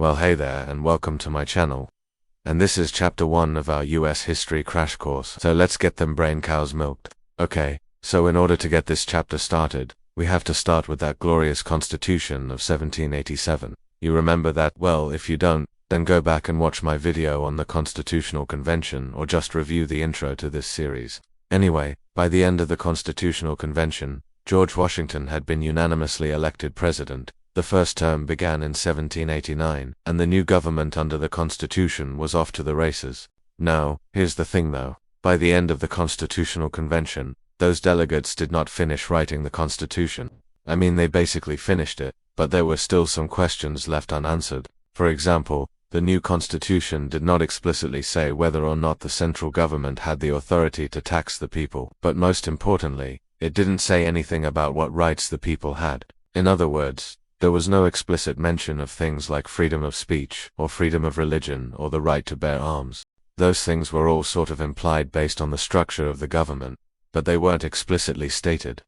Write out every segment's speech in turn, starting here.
Well, hey there, and welcome to my channel. And this is chapter 1 of our US history crash course, so let's get them brain cows milked. Okay, so in order to get this chapter started, we have to start with that glorious Constitution of 1787. You remember that? Well, if you don't, then go back and watch my video on the Constitutional Convention, or just review the intro to this series. Anyway, by the end of the Constitutional Convention, George Washington had been unanimously elected president. The first term began in 1789, and the new government under the Constitution was off to the races. Now, here's the thing though. By the end of the Constitutional Convention, those delegates did not finish writing the Constitution. I mean, they basically finished it, but there were still some questions left unanswered. For example, the new Constitution did not explicitly say whether or not the central government had the authority to tax the people, but most importantly, it didn't say anything about what rights the people had. In other words, there was no explicit mention of things like freedom of speech, or freedom of religion, or the right to bear arms. Those things were all sort of implied based on the structure of the government, but they weren't explicitly stated.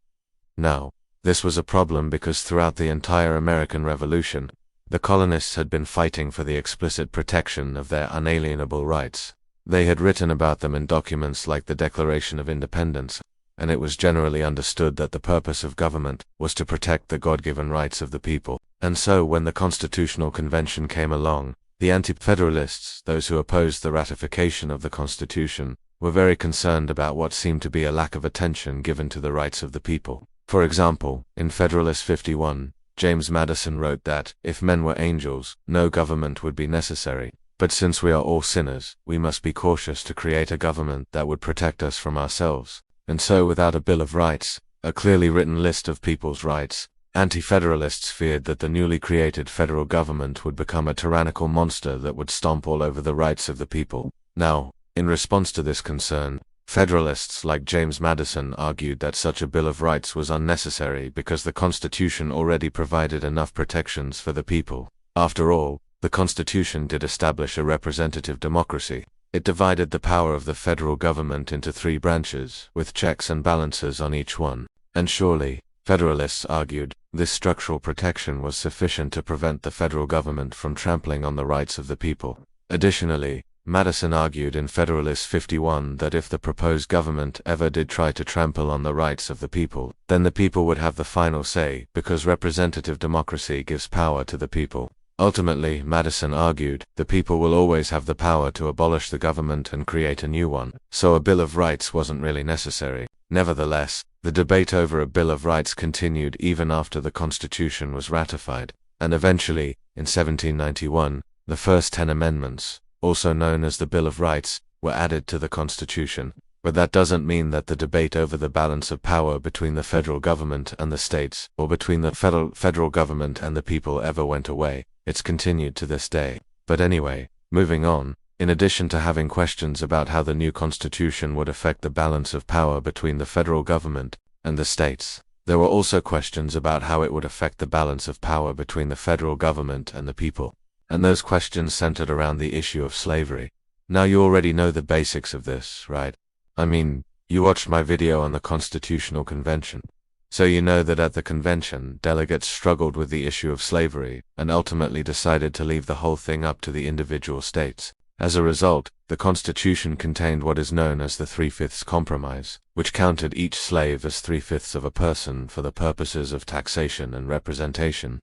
Now, this was a problem because throughout the entire American Revolution, the colonists had been fighting for the explicit protection of their unalienable rights. They had written about them in documents like the Declaration of Independence, and it was generally understood that the purpose of government was to protect the God-given rights of the people. And so when the Constitutional Convention came along, the anti-federalists, those who opposed the ratification of the Constitution, were very concerned about what seemed to be a lack of attention given to the rights of the people. For example, in Federalist 51, James Madison wrote that, if men were angels, no government would be necessary. But since we are all sinners, we must be cautious to create a government that would protect us from ourselves. And so without a Bill of Rights, a clearly written list of people's rights, anti-federalists feared that the newly created federal government would become a tyrannical monster that would stomp all over the rights of the people. Now, in response to this concern, Federalists like James Madison argued that such a Bill of Rights was unnecessary because the Constitution already provided enough protections for the people. After all, the Constitution did establish a representative democracy. It divided the power of the federal government into 3 branches, with checks and balances on each one. And surely, Federalists argued, this structural protection was sufficient to prevent the federal government from trampling on the rights of the people. Additionally, Madison argued in Federalist 51 that if the proposed government ever did try to trample on the rights of the people, then the people would have the final say, because representative democracy gives power to the people. Ultimately, Madison argued, the people will always have the power to abolish the government and create a new one, so a Bill of Rights wasn't really necessary. Nevertheless, the debate over a Bill of Rights continued even after the Constitution was ratified, and eventually, in 1791, the first 10 amendments, also known as the Bill of Rights, were added to the Constitution. But that doesn't mean that the debate over the balance of power between the federal government and the states, or between the federal government and the people ever went away. It's continued to this day. But anyway, moving on, in addition to having questions about how the new Constitution would affect the balance of power between the federal government and the states, there were also questions about how it would affect the balance of power between the federal government and the people. And those questions centered around the issue of slavery. Now you already know the basics of this, right? I mean, you watched my video on the Constitutional Convention. So you know that at the convention, delegates struggled with the issue of slavery, and ultimately decided to leave the whole thing up to the individual states. As a result, the Constitution contained what is known as the 3/5 Compromise, which counted each slave as 3/5 of a person for the purposes of taxation and representation.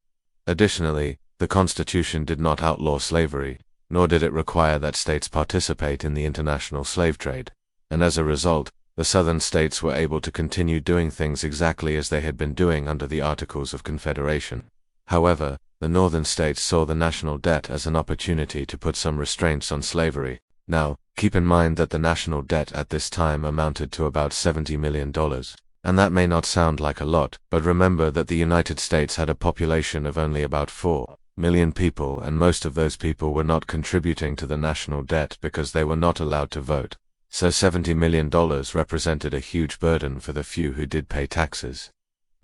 Additionally, the Constitution did not outlaw slavery, nor did it require that states participate in the international slave trade. And as a result, the southern states were able to continue doing things exactly as they had been doing under the Articles of Confederation. However, the northern states saw the national debt as an opportunity to put some restraints on slavery. Now, keep in mind that the national debt at this time amounted to about $70 million. And that may not sound like a lot, but remember that the United States had a population of only about 4 million people, and most of those people were not contributing to the national debt because they were not allowed to vote. So $70 million represented a huge burden for the few who did pay taxes.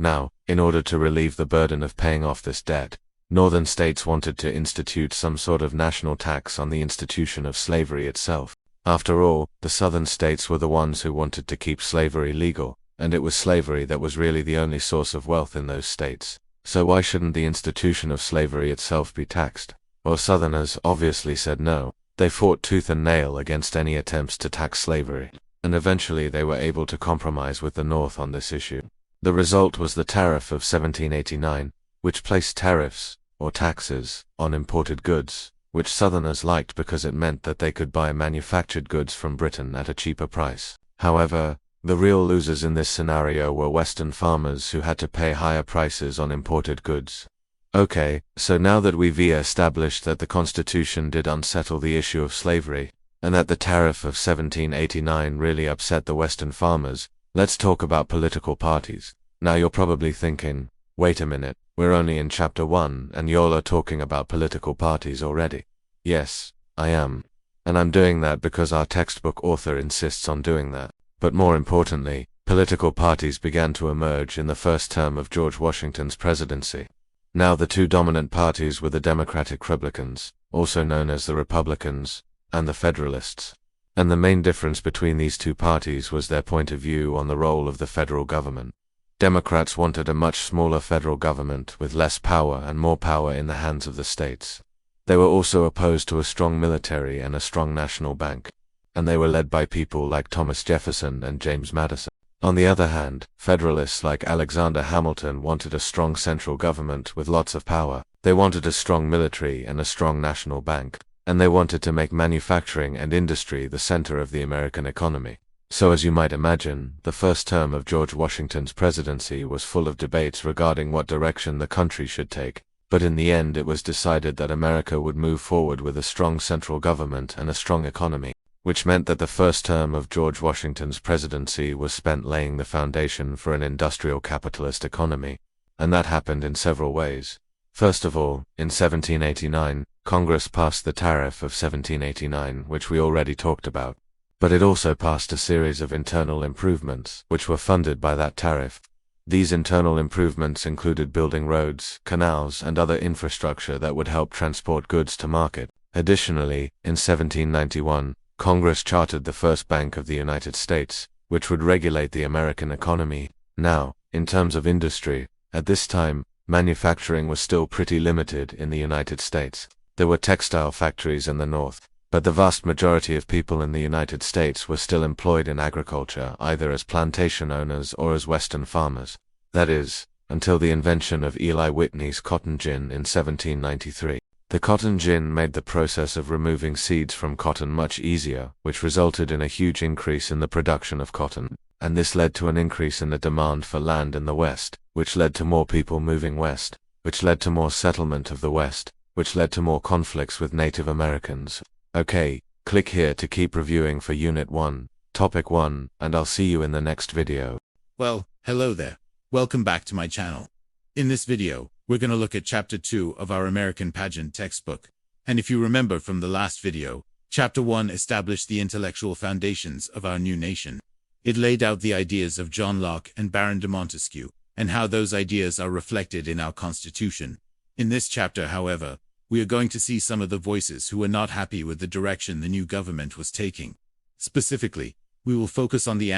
Now, in order to relieve the burden of paying off this debt, northern states wanted to institute some sort of national tax on the institution of slavery itself. After all, the southern states were the ones who wanted to keep slavery legal, and it was slavery that was really the only source of wealth in those states. So why shouldn't the institution of slavery itself be taxed? Well, Southerners obviously said no. They fought tooth and nail against any attempts to tax slavery, and eventually they were able to compromise with the North on this issue. The result was the Tariff of 1789, which placed tariffs, or taxes, on imported goods, which Southerners liked because it meant that they could buy manufactured goods from Britain at a cheaper price. However, the real losers in this scenario were Western farmers who had to pay higher prices on imported goods. Okay, so now that we've established that the Constitution did unsettle the issue of slavery, and that the Tariff of 1789 really upset the Western farmers, let's talk about political parties. Now you're probably thinking, wait a minute, we're only in Chapter 1 and y'all are talking about political parties already. Yes, I am. And I'm doing that because our textbook author insists on doing that. But more importantly, political parties began to emerge in the first term of George Washington's presidency. Now the two dominant parties were the Democratic Republicans, also known as the Republicans, and the Federalists. And the main difference between these two parties was their point of view on the role of the federal government. Democrats wanted a much smaller federal government with less power and more power in the hands of the states. They were also opposed to a strong military and a strong national bank, and they were led by people like Thomas Jefferson and James Madison. On the other hand, Federalists like Alexander Hamilton wanted a strong central government with lots of power. They wanted a strong military and a strong national bank, and they wanted to make manufacturing and industry the center of the American economy. So as you might imagine, the first term of George Washington's presidency was full of debates regarding what direction the country should take, but in the end it was decided that America would move forward with a strong central government and a strong economy, which meant that the first term of George Washington's presidency was spent laying the foundation for an industrial capitalist economy, and that happened in several ways. First of all, in 1789, Congress passed the Tariff of 1789, which we already talked about. But it also passed a series of internal improvements, which were funded by that tariff. These internal improvements included building roads, canals, and other infrastructure that would help transport goods to market. Additionally, in 1791, Congress chartered the first Bank of the United States, which would regulate the American economy. Now, in terms of industry, at this time, manufacturing was still pretty limited in the United States. There were textile factories in the North, but the vast majority of people in the United States were still employed in agriculture, either as plantation owners or as Western farmers. That is, until the invention of Eli Whitney's cotton gin in 1793. The cotton gin made the process of removing seeds from cotton much easier, which resulted in a huge increase in the production of cotton, and this led to an increase in the demand for land in the West, which led to more people moving west, which led to more settlement of the West, which led to more conflicts with Native Americans. Okay, click here to keep reviewing for Unit 1, Topic 1, and I'll see you in the next video. Well, hello there. Welcome back to my channel. In this video, we're going to look at Chapter 2 of our American Pageant textbook. And if you remember from the last video, Chapter 1 established the intellectual foundations of our new nation. It laid out the ideas of John Locke and Baron de Montesquieu, and how those ideas are reflected in our Constitution. In this chapter, however, we are going to see some of the voices who were not happy with the direction the new government was taking. Specifically, we will focus on the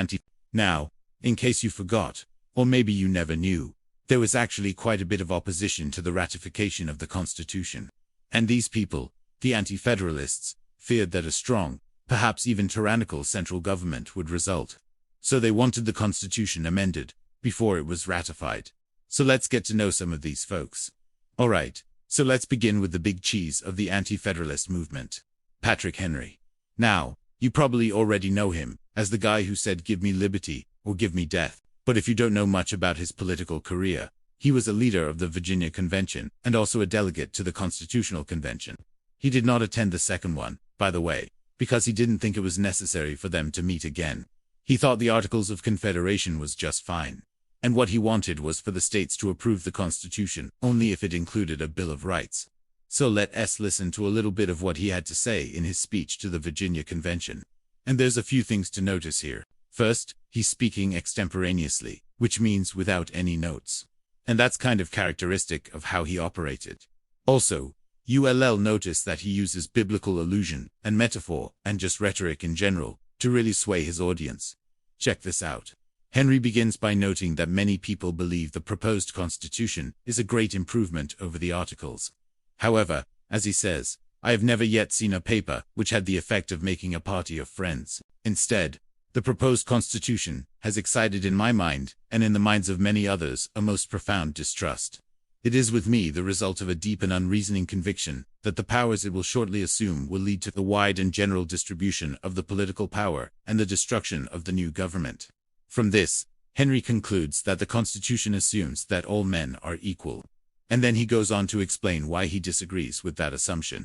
Now, in case you forgot, or maybe you never knew, there was actually quite a bit of opposition to the ratification of the Constitution. And these people, the anti-federalists, feared that a strong, perhaps even tyrannical central government would result. So they wanted the Constitution amended before it was ratified. So let's get to know some of these folks. Alright. So let's begin with the big cheese of the anti-federalist movement, Patrick Henry. Now, you probably already know him as the guy who said give me liberty or give me death. But if you don't know much about his political career, he was a leader of the Virginia Convention and also a delegate to the Constitutional Convention. He did not attend the second one, by the way, because he didn't think it was necessary for them to meet again. He thought the Articles of Confederation was just fine. And what he wanted was for the states to approve the Constitution only if it included a Bill of Rights. So let us listen to a little bit of what he had to say in his speech to the Virginia Convention. And there's a few things to notice here. First, he's speaking extemporaneously, which means without any notes. And that's kind of characteristic of how he operated. Also, you'll notice that he uses biblical allusion and metaphor and just rhetoric in general to really sway his audience. Check this out. Henry begins by noting that many people believe the proposed Constitution is a great improvement over the Articles. However, As he says, "I have never yet seen a paper which had the effect of making a party of friends. Instead, the proposed constitution has excited in my mind, and in the minds of many others, a most profound distrust. It is with me the result of a deep and unreasoning conviction that the powers it will shortly assume will lead to the wide and general distribution of the political power and the destruction of the new government." From this, Henry concludes that the Constitution assumes that all men are equal. And then he goes on to explain why he disagrees with that assumption.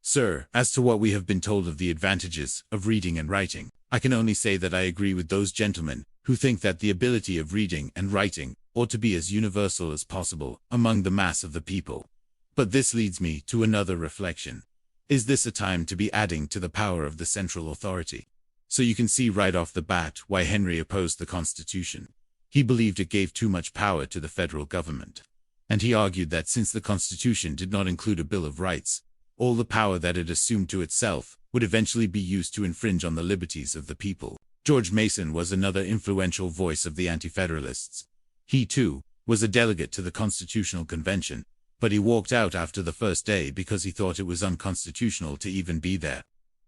"Sir, as to what we have been told of the advantages of reading and writing, I can only say that I agree with those gentlemen who think that the ability of reading and writing ought to be as universal as possible among the mass of the people. But this leads me to another reflection. Is this a time to be adding to the power of the central authority?" So you can see right off the bat why Henry opposed the Constitution. He believed it gave too much power to the federal government. And he argued that since the Constitution did not include a Bill of Rights, all the power that it assumed to itself would eventually be used to infringe on the liberties of the people. George Mason was another influential voice of the Anti-Federalists. He, too, was a delegate to the Constitutional Convention, but he walked out after the first day because he thought it was unconstitutional to even be there.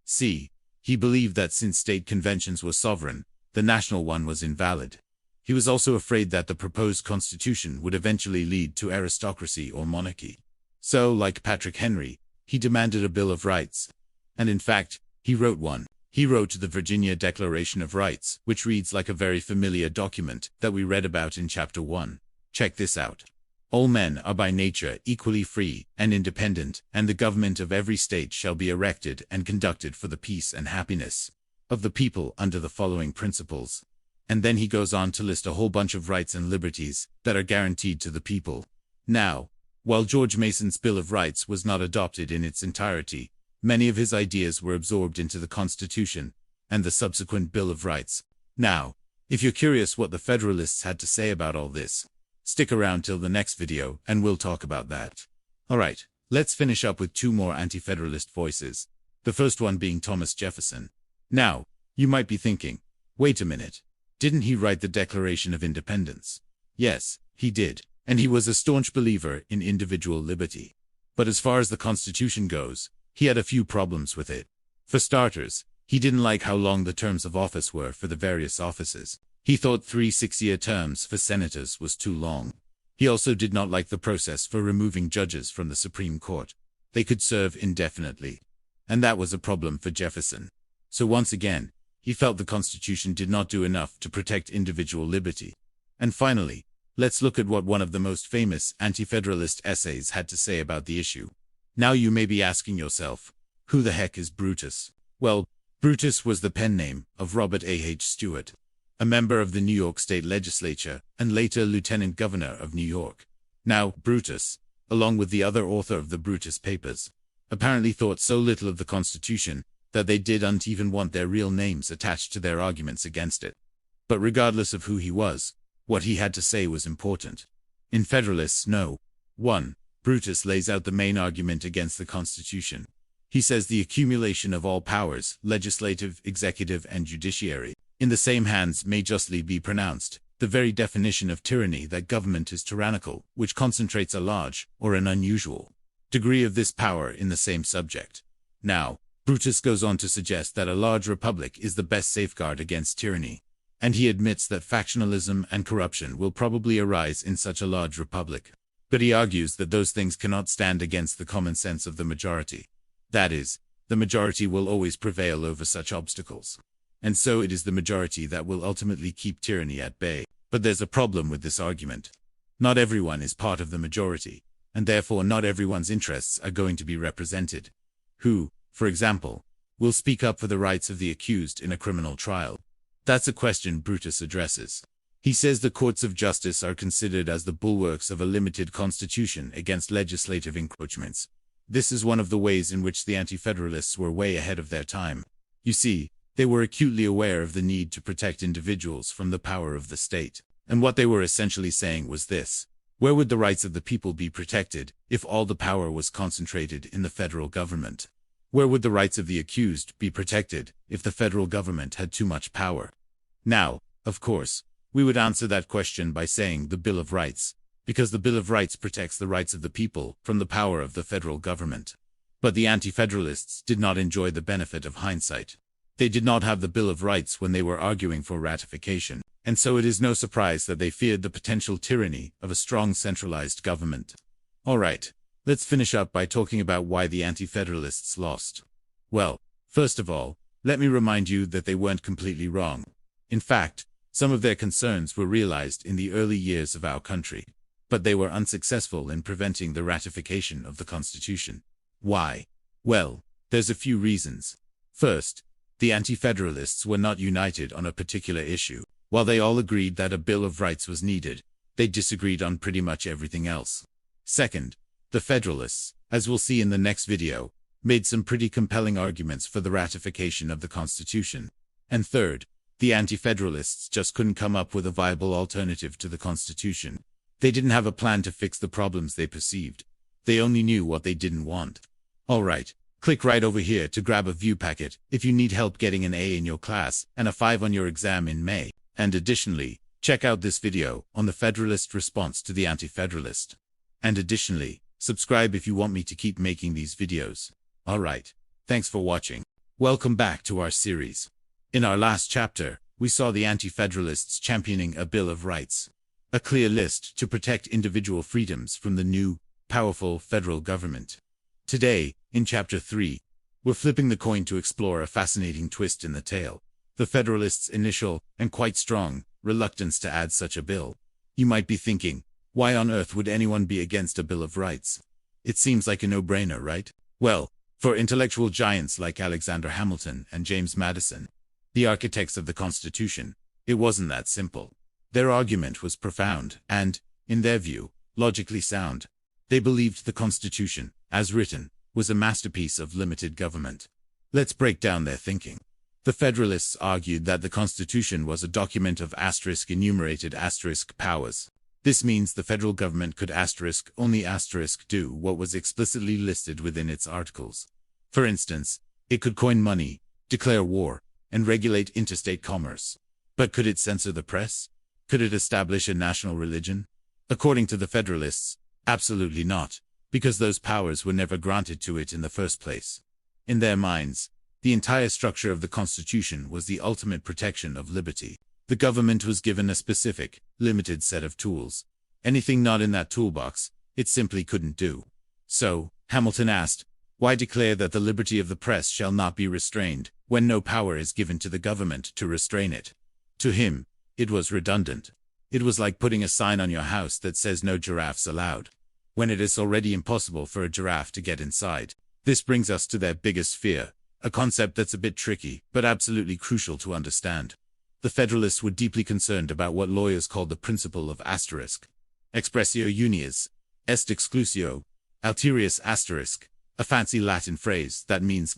See, he believed that since state conventions were sovereign, the national one was invalid. He was also afraid that the proposed constitution would eventually lead to aristocracy or monarchy. So, like Patrick Henry, he demanded a Bill of Rights. And in fact, he wrote one. He wrote the Virginia Declaration of Rights, which reads like a very familiar document that we read about in Chapter 1. Check this out. "All men are by nature equally free and independent, and the government of every state shall be erected and conducted for the peace and happiness of the people under the following principles." And then he goes on to list a whole bunch of rights and liberties that are guaranteed to the people. Now, while George Mason's Bill of Rights was not adopted in its entirety, many of his ideas were absorbed into the Constitution and the subsequent Bill of Rights. Now, if you're curious what the Federalists had to say about all this, stick around till the next video and we'll talk about that. Alright, let's finish up with two more anti-Federalist voices, the first one being Thomas Jefferson. Now, you might be thinking, wait a minute, didn't he write the Declaration of Independence? Yes, he did, and he was a staunch believer in individual liberty. But as far as the Constitution goes, he had a few problems with it. For starters, he didn't like how long the terms of office were for the various offices. He thought 3 6-year terms for senators was too long. He also did not like the process for removing judges from the Supreme Court. They could serve indefinitely. And that was a problem for Jefferson. So once again, he felt the Constitution did not do enough to protect individual liberty. And finally, let's look at what one of the most famous anti-federalist essays had to say about the issue. Now you may be asking yourself, who the heck is Brutus? Well, Brutus was the pen name of Robert A.H. Stewart, a member of the New York State Legislature and later Lieutenant Governor of New York. Now, Brutus, along with the other author of the Brutus Papers, apparently thought so little of the Constitution that they didn't even want their real names attached to their arguments against it. But regardless of who he was, what he had to say was important. In Federalists No. 1, Brutus lays out the main argument against the Constitution. He says the accumulation of all powers, legislative, executive, and judiciary, in the same hands may justly be pronounced the very definition of tyranny, that government is tyrannical, which concentrates a large, or an unusual, degree of this power in the same subject. Now, Brutus goes on to suggest that a large republic is the best safeguard against tyranny, and he admits that factionalism and corruption will probably arise in such a large republic. But he argues that those things cannot stand against the common sense of the majority. That is, the majority will always prevail over such obstacles. And so it is the majority that will ultimately keep tyranny at bay. But there's a problem with this argument. Not everyone is part of the majority, and therefore not everyone's interests are going to be represented. Who, for example, will speak up for the rights of the accused in a criminal trial? That's a question Brutus addresses. He says the courts of justice are considered as the bulwarks of a limited constitution against legislative encroachments. This is one of the ways in which the Anti-Federalists were way ahead of their time. You see, they were acutely aware of the need to protect individuals from the power of the state. And what they were essentially saying was this: where would the rights of the people be protected if all the power was concentrated in the federal government? Where would the rights of the accused be protected if the federal government had too much power? Now, of course, we would answer that question by saying the Bill of Rights. because the Bill of Rights protects the rights of the people from the power of the federal government. But the anti-federalists did not enjoy the benefit of hindsight. They did not have the Bill of Rights when they were arguing for ratification, and so it is no surprise that they feared the potential tyranny of a strong centralized government. Alright, let's finish up by talking about why the anti-federalists lost. Well, first of all, let me remind you that they weren't completely wrong. In fact, some of their concerns were realized in the early years of our country, but they were unsuccessful in preventing the ratification of the Constitution. Why? Well, there's a few reasons. First, the anti-federalists were not united on a particular issue. While they all agreed that a Bill of Rights was needed, they disagreed on pretty much everything else. Second, the Federalists, as we'll see in the next video, made some pretty compelling arguments for the ratification of the Constitution. And third, the anti-federalists just couldn't come up with a viable alternative to the Constitution. They didn't have a plan to fix the problems they perceived. They only knew what they didn't want. Alright, click right over here to grab a view packet if you need help getting an A in your class and a 5 on your exam in May. And additionally, check out this video on the Federalist response to the anti-federalist. And additionally, subscribe if you want me to keep making these videos. Alright, thanks for watching. Welcome back to our series. In our last chapter, we saw the anti-federalists championing a Bill of Rights, a clear list to protect individual freedoms from the new, powerful federal government. Today, in Chapter 3, we're flipping the coin to explore a fascinating twist in the tale. The Federalists' initial, and quite strong, reluctance to add such a bill. You might be thinking, why on earth would anyone be against a Bill of Rights? It seems like a no-brainer, right? Well, for intellectual giants like Alexander Hamilton and James Madison, the architects of the Constitution, it wasn't that simple. Their argument was profound and, in their view, logically sound. They believed the Constitution, as written, was a masterpiece of limited government. Let's break down their thinking. The Federalists argued that the Constitution was a document of enumerated powers. This means the federal government could only do what was explicitly listed within its articles. For instance, it could coin money, declare war, and regulate interstate commerce. But could it censor the press? Could it establish a national religion? According to the Federalists, absolutely not, because those powers were never granted to it in the first place. In their minds, the entire structure of the Constitution was the ultimate protection of liberty. The government was given a specific, limited set of tools. Anything not in that toolbox, it simply couldn't do. So, Hamilton asked, why declare that the liberty of the press shall not be restrained, when no power is given to the government to restrain it? To him, it was redundant. It was like putting a sign on your house that says no giraffes allowed, when it is already impossible for a giraffe to get inside. This brings us to their biggest fear, a concept that's a bit tricky, but absolutely crucial to understand. The Federalists were deeply concerned about what lawyers called the principle of expressio unius, est exclusio, alterius asterisk, a fancy Latin phrase that means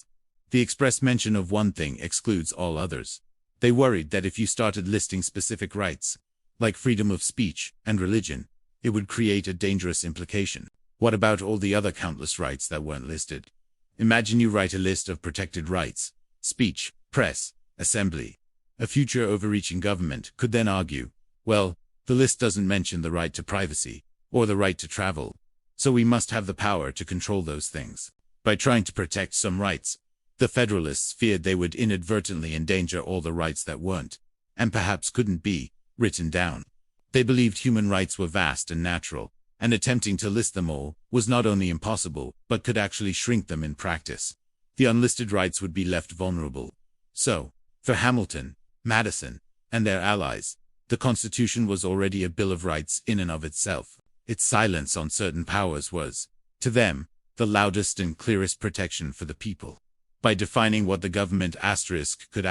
the express mention of one thing excludes all others. They worried that if you started listing specific rights, like freedom of speech and religion, it would create a dangerous implication. What about all the other countless rights that weren't listed? Imagine you write a list of protected rights: speech, press, assembly. A future overreaching government could then argue, well, the list doesn't mention the right to privacy, or the right to travel, so we must have the power to control those things. By trying to protect some rights, the Federalists feared they would inadvertently endanger all the rights that weren't, and perhaps couldn't be, written down. They believed human rights were vast and natural, and attempting to list them all was not only impossible, but could actually shrink them in practice. The unlisted rights would be left vulnerable. So, for Hamilton, Madison, and their allies, the Constitution was already a Bill of Rights in and of itself. Its silence on certain powers was, to them, the loudest and clearest protection for the people. By defining what the government could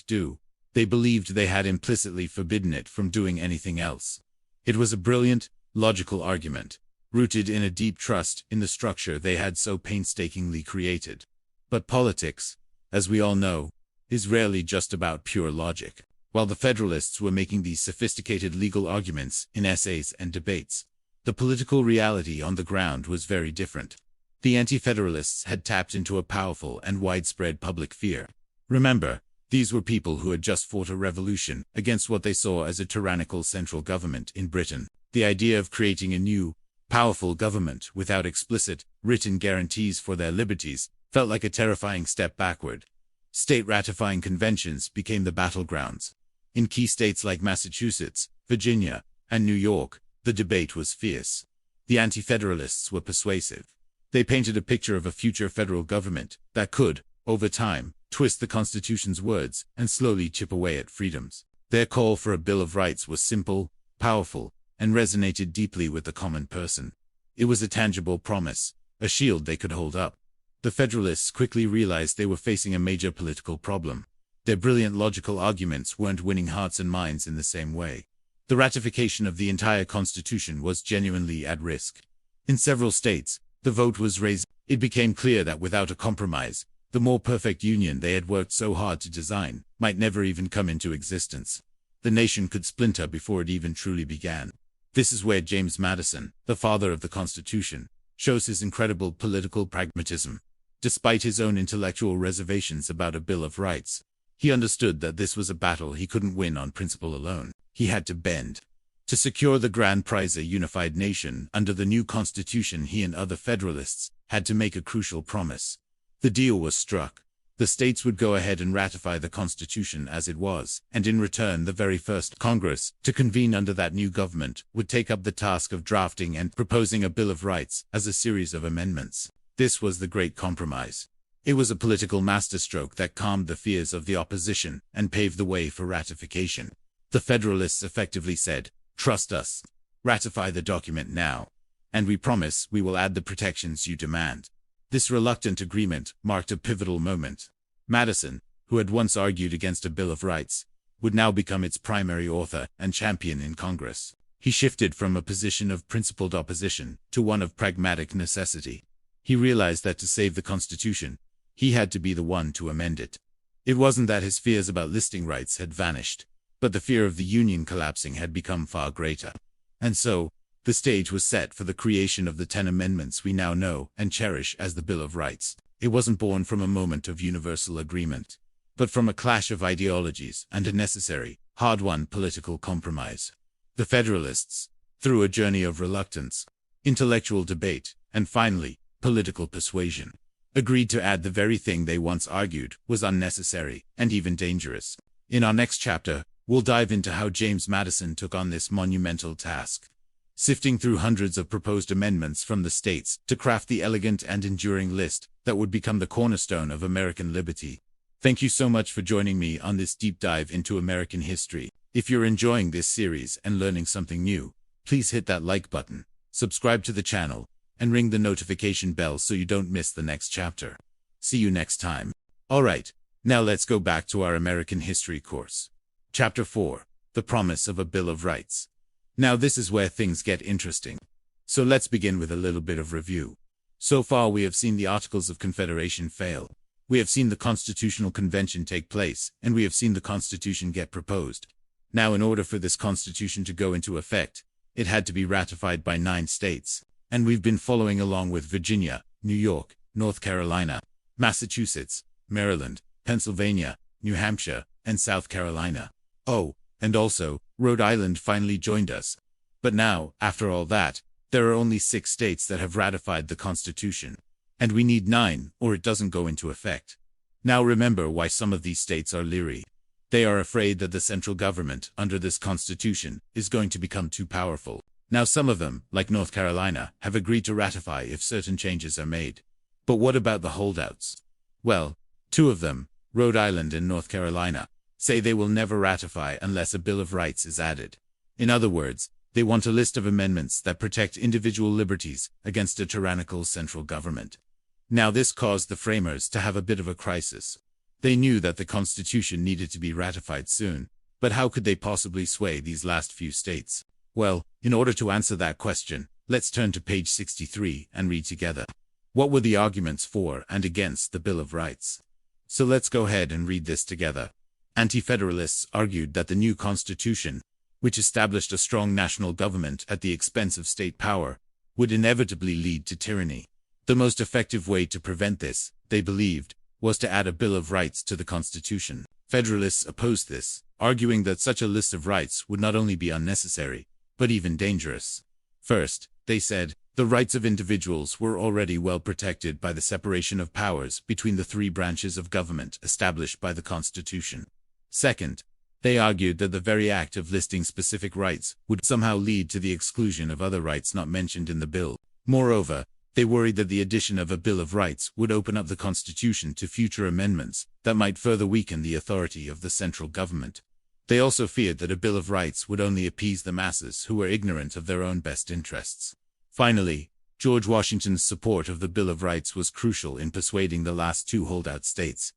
do, they believed they had implicitly forbidden it from doing anything else. It was a brilliant, logical argument, rooted in a deep trust in the structure they had so painstakingly created. But politics, as we all know, is rarely just about pure logic. While the Federalists were making these sophisticated legal arguments in essays and debates, the political reality on the ground was very different. The anti-federalists had tapped into a powerful and widespread public fear. Remember, these were people who had just fought a revolution against what they saw as a tyrannical central government in Britain. The idea of creating a new, powerful government without explicit, written guarantees for their liberties felt like a terrifying step backward. State ratifying conventions became the battlegrounds. In key states like Massachusetts, Virginia, and New York, the debate was fierce. The anti-federalists were persuasive. They painted a picture of a future federal government that could, over time, twist the Constitution's words and slowly chip away at freedoms. Their call for a Bill of Rights was simple, powerful, and resonated deeply with the common person. It was a tangible promise, a shield they could hold up. The Federalists quickly realized they were facing a major political problem. Their brilliant logical arguments weren't winning hearts and minds in the same way. The ratification of the entire Constitution was genuinely at risk. In several states, the vote was raised. It became clear that without a compromise, the more perfect union they had worked so hard to design might never even come into existence. The nation could splinter before it even truly began. This is where James Madison, the father of the Constitution, shows his incredible political pragmatism. Despite his own intellectual reservations about a Bill of Rights, he understood that this was a battle he couldn't win on principle alone. He had to bend. To secure the grand prize, a unified nation under the new Constitution, he and other Federalists had to make a crucial promise. The deal was struck. The states would go ahead and ratify the Constitution as it was, and in return the very first Congress to convene under that new government would take up the task of drafting and proposing a Bill of Rights as a series of amendments. This was the Great Compromise. It was a political masterstroke that calmed the fears of the opposition and paved the way for ratification. The Federalists effectively said, "Trust us. Ratify the document now. And we promise we will add the protections you demand." This reluctant agreement marked a pivotal moment. Madison, who had once argued against a Bill of Rights, would now become its primary author and champion in Congress. He shifted from a position of principled opposition to one of pragmatic necessity. He realized that to save the Constitution, he had to be the one to amend it. It wasn't that his fears about listing rights had vanished, but the fear of the Union collapsing had become far greater. And so, the stage was set for the creation of the 10 amendments we now know and cherish as the Bill of Rights. It wasn't born from a moment of universal agreement, but from a clash of ideologies and a necessary, hard-won political compromise. The Federalists, through a journey of reluctance, intellectual debate, and finally, political persuasion, agreed to add the very thing they once argued was unnecessary and even dangerous. In our next chapter, we'll dive into how James Madison took on this monumental task, sifting through hundreds of proposed amendments from the states to craft the elegant and enduring list that would become the cornerstone of American liberty. Thank you so much for joining me on this deep dive into American history. If you're enjoying this series and learning something new, please hit that like button, subscribe to the channel, and ring the notification bell so you don't miss the next chapter. See you next time. Alright, now let's go back to our American history course. Chapter 4, The Promise of a Bill of Rights. Now this is where things get interesting. So let's begin with a little bit of review. So far we have seen the Articles of Confederation fail. We have seen the Constitutional Convention take place, and we have seen the Constitution get proposed. Now in order for this Constitution to go into effect, it had to be ratified by 9 states. And we've been following along with Virginia, New York, North Carolina, Massachusetts, Maryland, Pennsylvania, New Hampshire, and South Carolina. Oh, and also, Rhode Island finally joined us. But now, after all that, there are only 6 states that have ratified the Constitution. And we need 9, or it doesn't go into effect. Now remember why some of these states are leery. They are afraid that the central government, under this Constitution, is going to become too powerful. Now some of them, like North Carolina, have agreed to ratify if certain changes are made. But what about the holdouts? Well, 2 of them, Rhode Island and North Carolina, say they will never ratify unless a Bill of Rights is added. In other words, they want a list of amendments that protect individual liberties against a tyrannical central government. Now this caused the framers to have a bit of a crisis. They knew that the Constitution needed to be ratified soon, but how could they possibly sway these last few states? Well, in order to answer that question, let's turn to page 63 and read together. What were the arguments for and against the Bill of Rights? So let's go ahead and read this together. Anti-Federalists argued that the new Constitution, which established a strong national government at the expense of state power, would inevitably lead to tyranny. The most effective way to prevent this, they believed, was to add a Bill of Rights to the Constitution. Federalists opposed this, arguing that such a list of rights would not only be unnecessary, but even dangerous. First, they said, the rights of individuals were already well protected by the separation of powers between the three branches of government established by the Constitution. Second, they argued that the very act of listing specific rights would somehow lead to the exclusion of other rights not mentioned in the bill. Moreover, they worried that the addition of a Bill of Rights would open up the Constitution to future amendments that might further weaken the authority of the central government. They also feared that a Bill of Rights would only appease the masses who were ignorant of their own best interests. Finally, George Washington's support of the Bill of Rights was crucial in persuading the last two holdout states.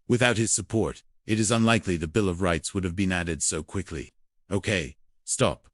Without his support, it is unlikely the Bill of Rights would have been added so quickly. Okay, stop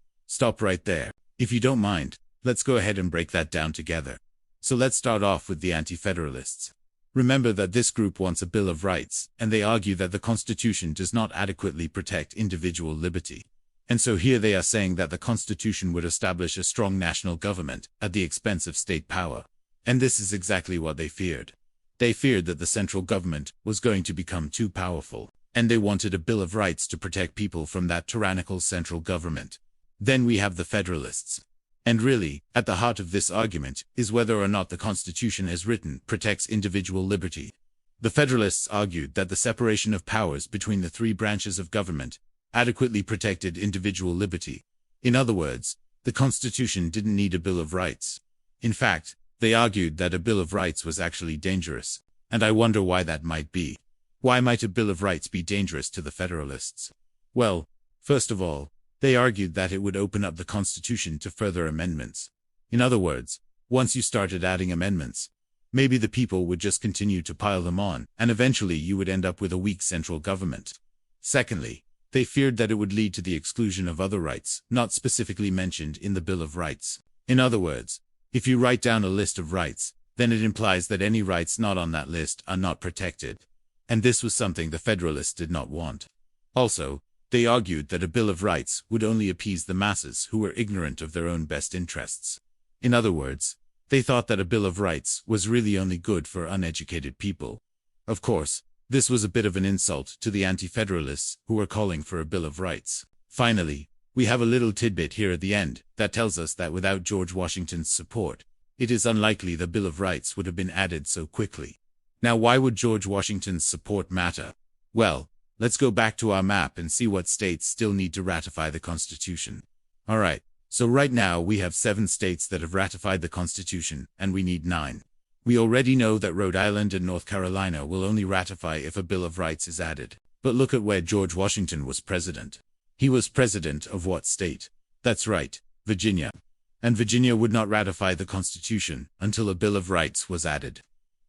right there. If you don't mind, let's go ahead and break that down together. So let's start off with the Anti-Federalists. Remember that this group wants a Bill of Rights, and they argue that the Constitution does not adequately protect individual liberty. And so here they are saying that the Constitution would establish a strong national government at the expense of state power. And this is exactly what they feared. They feared that the central government was going to become too powerful, and they wanted a Bill of Rights to protect people from that tyrannical central government. Then we have the Federalists. And really, at the heart of this argument is whether or not the Constitution as written protects individual liberty. The Federalists argued that the separation of powers between the three branches of government adequately protected individual liberty. In other words, the Constitution didn't need a Bill of Rights. In fact, they argued that a Bill of Rights was actually dangerous, and I wonder why that might be. Why might a Bill of Rights be dangerous to the Federalists? Well, first of all, they argued that it would open up the Constitution to further amendments. In other words, once you started adding amendments, maybe the people would just continue to pile them on, and eventually you would end up with a weak central government. Secondly, they feared that it would lead to the exclusion of other rights, not specifically mentioned in the Bill of Rights. In other words, if you write down a list of rights, then it implies that any rights not on that list are not protected. And this was something the Federalists did not want. Also, they argued that a Bill of Rights would only appease the masses who were ignorant of their own best interests. In other words, they thought that a Bill of Rights was really only good for uneducated people. Of course, this was a bit of an insult to the Anti-Federalists who were calling for a Bill of Rights. Finally, we have a little tidbit here at the end that tells us that without George Washington's support, it is unlikely the Bill of Rights would have been added so quickly. Now, why would George Washington's support matter? Well, let's go back to our map and see what states still need to ratify the Constitution. Alright, so right now we have 7 states that have ratified the Constitution, and we need 9. We already know that Rhode Island and North Carolina will only ratify if a Bill of Rights is added. But look at where George Washington was president. He was president of what state? That's right, Virginia. And Virginia would not ratify the Constitution until a Bill of Rights was added.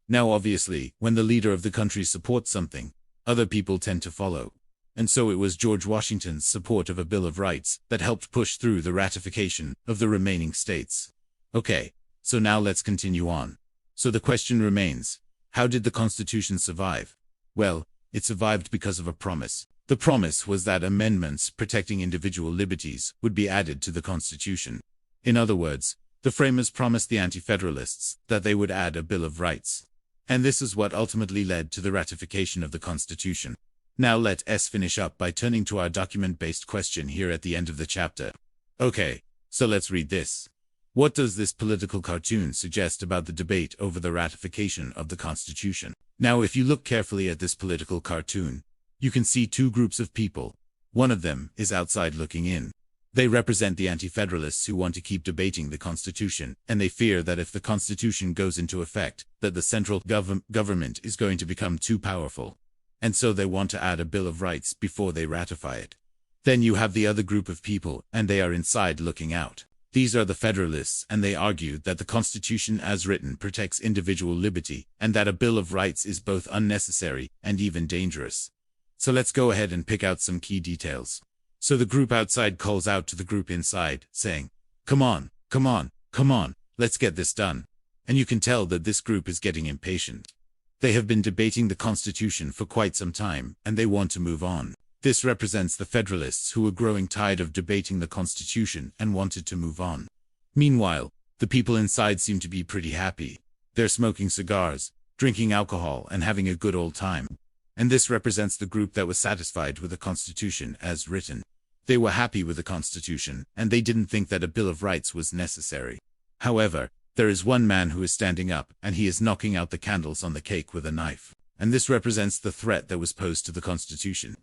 Now obviously, when the leader of the country supports something, other people tend to follow. And so it was George Washington's support of a Bill of Rights that helped push through the ratification of the remaining states. Okay, so now let's continue on. So the question remains, how did the Constitution survive? Well, it survived because of a promise. The promise was that amendments protecting individual liberties would be added to the Constitution. In other words, the framers promised the Anti-Federalists that they would add a Bill of Rights. And this is what ultimately led to the ratification of the Constitution. Now let us finish up by turning to our document-based question here at the end of the chapter. Okay, so let's read this. What does this political cartoon suggest about the debate over the ratification of the Constitution? Now, if you look carefully at this political cartoon, you can see 2 groups of people. One of them is outside looking in. They represent the Anti-Federalists who want to keep debating the Constitution, and they fear that if the Constitution goes into effect, that the central government is going to become too powerful. And so they want to add a Bill of Rights before they ratify it. Then you have the other group of people, and they are inside looking out. These are the Federalists, and they argue that the Constitution as written protects individual liberty, and that a Bill of Rights is both unnecessary and even dangerous. So let's go ahead and pick out some key details. So the group outside calls out to the group inside, saying, "Come on, come on, come on, let's get this done." And you can tell that this group is getting impatient. They have been debating the Constitution for quite some time, and they want to move on. This represents the Federalists who were growing tired of debating the Constitution and wanted to move on. Meanwhile, the people inside seem to be pretty happy. They're smoking cigars, drinking alcohol, and having a good old time. And this represents the group that was satisfied with the Constitution as written. They were happy with the Constitution, and they didn't think that a Bill of Rights was necessary. However, there is one man who is standing up, and he is knocking out the candles on the cake with a knife. And this represents the threat that was posed to the Constitution.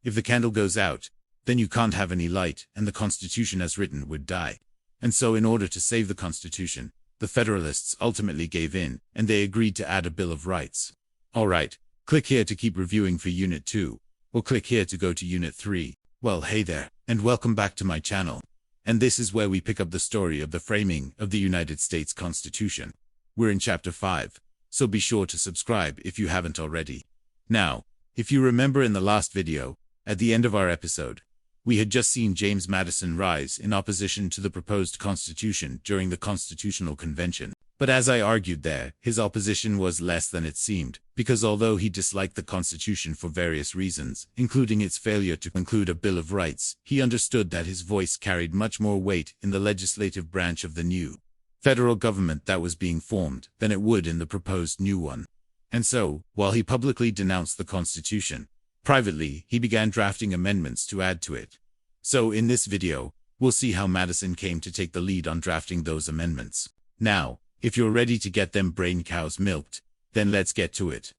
If the candle goes out, then you can't have any light, and the Constitution as written would die. And so in order to save the Constitution, the Federalists ultimately gave in, and they agreed to add a Bill of Rights. Alright, click here to keep reviewing for Unit 2, or click here to go to Unit 3. Well, hey there, and welcome back to my channel. And this is where we pick up the story of the framing of the United States Constitution. We're in Chapter 5, so be sure to subscribe if you haven't already. Now, if you remember in the last video, at the end of our episode, we had just seen James Madison rise in opposition to the proposed Constitution during the Constitutional Convention. But as I argued there, his opposition was less than it seemed, because although he disliked the Constitution for various reasons, including its failure to include a Bill of Rights, he understood that his voice carried much more weight in the legislative branch of the new federal government that was being formed than it would in the proposed new one. And so, while he publicly denounced the Constitution, privately he began drafting amendments to add to it. So in this video, we'll see how Madison came to take the lead on drafting those amendments. Now, if you're ready to get them brain cows milked, then let's get to it.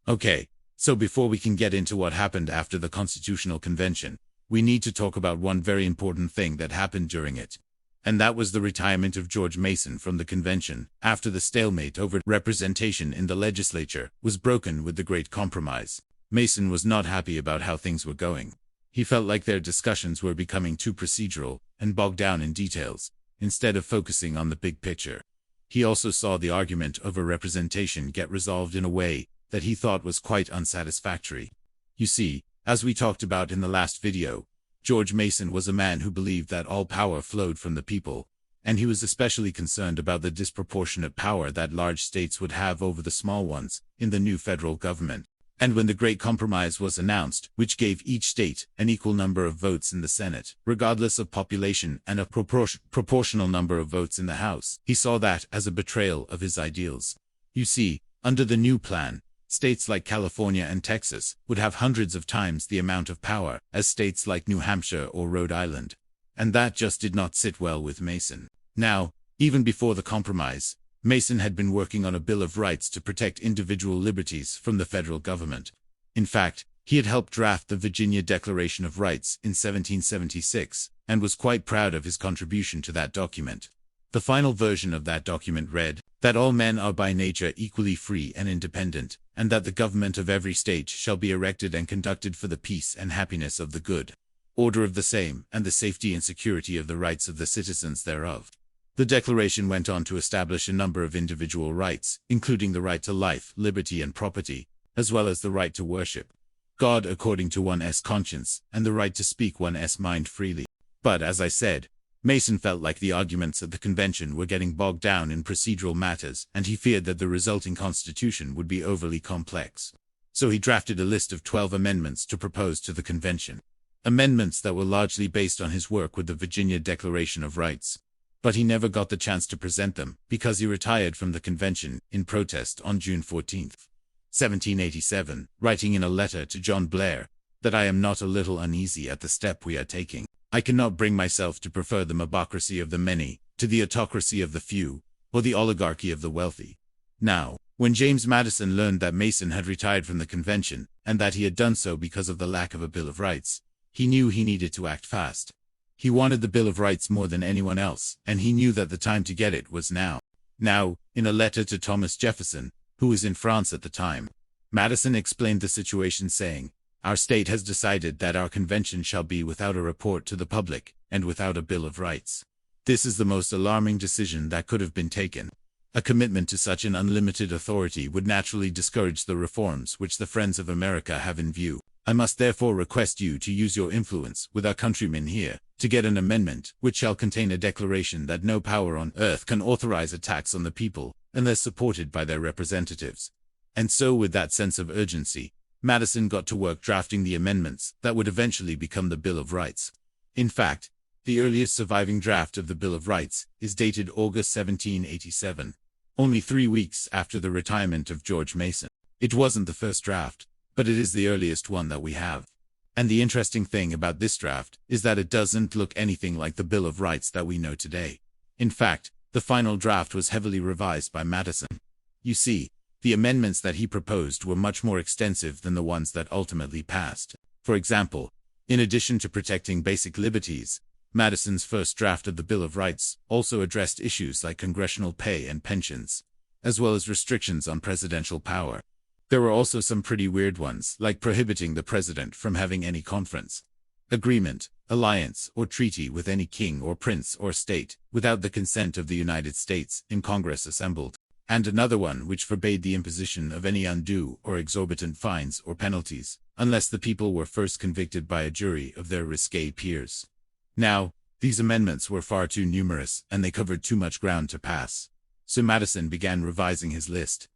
Okay, so before we can get into what happened after the Constitutional Convention, we need to talk about one very important thing that happened during it. And that was the retirement of George Mason from the convention, after the stalemate over representation in the legislature was broken with the Great Compromise. Mason was not happy about how things were going. He felt like their discussions were becoming too procedural and bogged down in details, instead of focusing on the big picture. He also saw the argument over representation get resolved in a way that he thought was quite unsatisfactory. You see, as we talked about in the last video, George Mason was a man who believed that all power flowed from the people, and he was especially concerned about the disproportionate power that large states would have over the small ones in the new federal government. And when the Great Compromise was announced, which gave each state an equal number of votes in the Senate, regardless of population, and a proportional number of votes in the House, he saw that as a betrayal of his ideals. You see, under the new plan, states like California and Texas would have hundreds of times the amount of power as states like New Hampshire or Rhode Island. And that just did not sit well with Mason. Now, even before the compromise, Mason had been working on a Bill of Rights to protect individual liberties from the federal government. In fact, he had helped draft the Virginia Declaration of Rights in 1776, and was quite proud of his contribution to that document. The final version of that document read, that all men are by nature equally free and independent, and that the government of every state shall be erected and conducted for the peace and happiness of the good order of the same, and the safety and security of the rights of the citizens thereof. The Declaration went on to establish a number of individual rights, including the right to life, liberty, and property, as well as the right to worship God according to one's conscience, and the right to speak one's mind freely. But as I said, Mason felt like the arguments at the convention were getting bogged down in procedural matters, and he feared that the resulting constitution would be overly complex. So he drafted a list of 12 amendments to propose to the convention. Amendments that were largely based on his work with the Virginia Declaration of Rights. But he never got the chance to present them, because he retired from the convention in protest on June 14, 1787, writing in a letter to John Blair, that I am not a little uneasy at the step we are taking. I cannot bring myself to prefer the mobocracy of the many, to the autocracy of the few, or the oligarchy of the wealthy. Now, when James Madison learned that Mason had retired from the convention, and that he had done so because of the lack of a Bill of Rights, he knew he needed to act fast. He wanted the Bill of Rights more than anyone else, and he knew that the time to get it was now. Now, in a letter to Thomas Jefferson, who was in France at the time, Madison explained the situation saying, our state has decided that our convention shall be without a report to the public, and without a Bill of Rights. This is the most alarming decision that could have been taken. A commitment to such an unlimited authority would naturally discourage the reforms which the Friends of America have in view. I must therefore request you to use your influence with our countrymen here, to get an amendment which shall contain a declaration that no power on earth can authorize attacks on the people, unless supported by their representatives. And so with that sense of urgency, Madison got to work drafting the amendments that would eventually become the Bill of Rights. In fact, the earliest surviving draft of the Bill of Rights is dated August 1787, only 3 weeks after the retirement of George Mason. It wasn't the first draft, but it is the earliest one that we have. And the interesting thing about this draft is that it doesn't look anything like the Bill of Rights that we know today. In fact, the final draft was heavily revised by Madison. You see, the amendments that he proposed were much more extensive than the ones that ultimately passed. For example, in addition to protecting basic liberties, Madison's first draft of the Bill of Rights also addressed issues like congressional pay and pensions, as well as restrictions on presidential power. There were also some pretty weird ones, like prohibiting the president from having any conference, agreement, alliance, or treaty with any king or prince or state without the consent of the United States in Congress assembled, and another one which forbade the imposition of any undue or exorbitant fines or penalties, unless the people were first convicted by a jury of their risque peers. Now, these amendments were far too numerous and they covered too much ground to pass. So Madison began revising his list.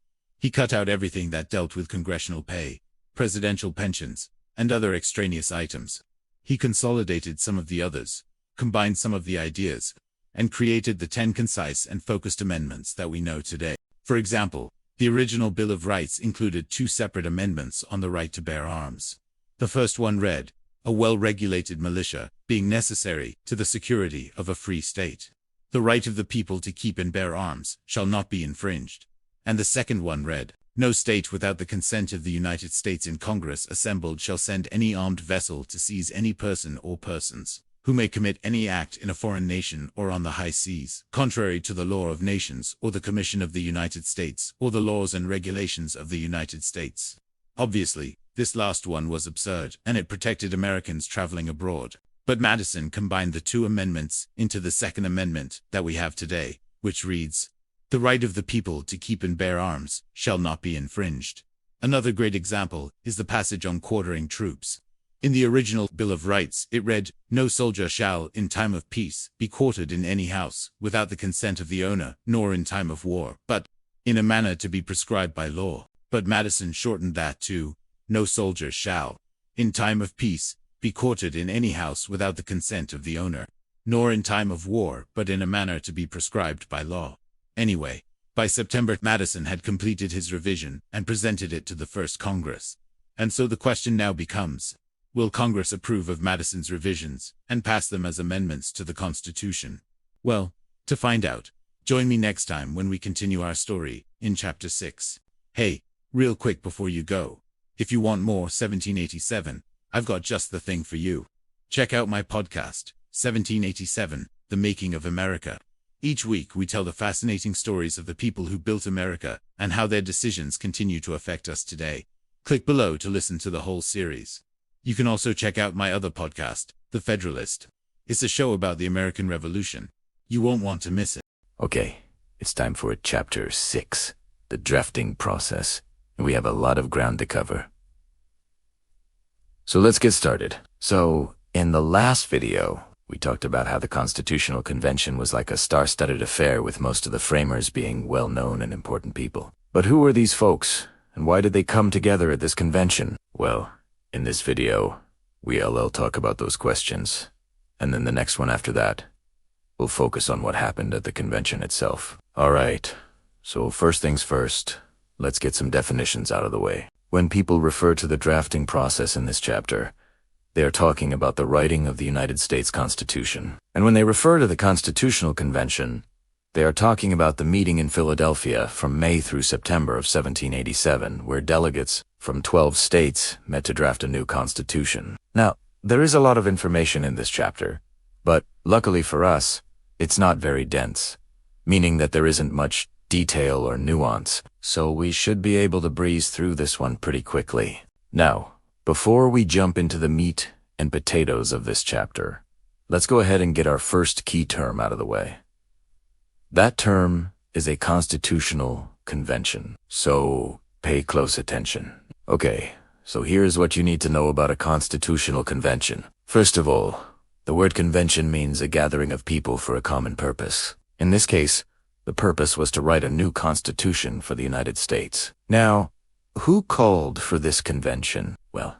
He cut out everything that dealt with congressional pay, presidential pensions, and other extraneous items. He consolidated some of the others, combined some of the ideas, and created the 10 concise and focused amendments that we know today. For example, the original Bill of Rights included 2 separate amendments on the right to bear arms. The first one read, "A well-regulated militia being necessary to the security of a free state. The right of the people to keep and bear arms shall not be infringed." And the second one read, "No state without the consent of the United States in Congress assembled shall send any armed vessel to seize any person or persons who may commit any act in a foreign nation or on the high seas, contrary to the law of nations or the Commission of the United States or the laws and regulations of the United States." Obviously, this last one was absurd, and it protected Americans traveling abroad. But Madison combined the 2 amendments into the second amendment that we have today, which reads, "The right of the people to keep and bear arms shall not be infringed." Another great example is the passage on quartering troops. In the original Bill of Rights, it read, "No soldier shall, in time of peace, be quartered in any house, without the consent of the owner, nor in time of war, but in a manner to be prescribed by law." But Madison shortened that to, "No soldier shall, in time of peace, be quartered in any house without the consent of the owner, nor in time of war, but in a manner to be prescribed by law." Anyway, by September, Madison had completed his revision and presented it to the first Congress. And so the question now becomes, will Congress approve of Madison's revisions and pass them as amendments to the Constitution? Well, to find out, join me next time when we continue our story in Chapter 6. Hey, real quick before you go, if you want more 1787, I've got just the thing for you. Check out my podcast, 1787, The Making of America. Each week we tell the fascinating stories of the people who built America and how their decisions continue to affect us today. Click below to listen to the whole series. You can also check out my other podcast, The Federalist. It's a show about the American Revolution. You won't want to miss it. Okay, it's time for Chapter 6, the drafting process, and we have a lot of ground to cover. So let's get started. So, in the last video, we talked about how the Constitutional Convention was like a star-studded affair with most of the framers being well-known and important people. But who were these folks, and why did they come together at this convention? Well, in this video, we'll talk about those questions, and then the next one after that, we'll focus on what happened at the convention itself. Alright, so first things first, let's get some definitions out of the way. When people refer to the drafting process in this chapter, they are talking about the writing of the United States Constitution. And when they refer to the Constitutional Convention, they are talking about the meeting in Philadelphia from May through September of 1787, where delegates from 12 states met to draft a new constitution. Now, there is a lot of information in this chapter, but luckily for us, it's not very dense, meaning that there isn't much detail or nuance, so we should be able to breeze through this one pretty quickly. Now, before we jump into the meat and potatoes of this chapter, let's go ahead and get our first key term out of the way. That term is a constitutional convention, so pay close attention. Okay, so here's what you need to know about a constitutional convention. First of all, the word convention means a gathering of people for a common purpose. In this case, the purpose was to write a new constitution for the United States. Now, who called for this convention? Well,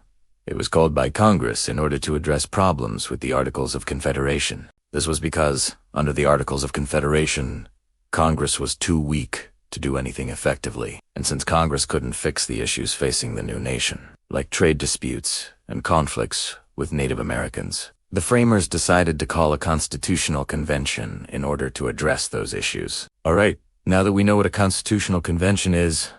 it was called by Congress in order to address problems with the Articles of Confederation. This was because, under the Articles of Confederation, Congress was too weak to do anything effectively, and since Congress couldn't fix the issues facing the new nation, like trade disputes and conflicts with Native Americans. The framers decided to call a constitutional convention in order to address those issues. All right, now that we know what a constitutional convention is,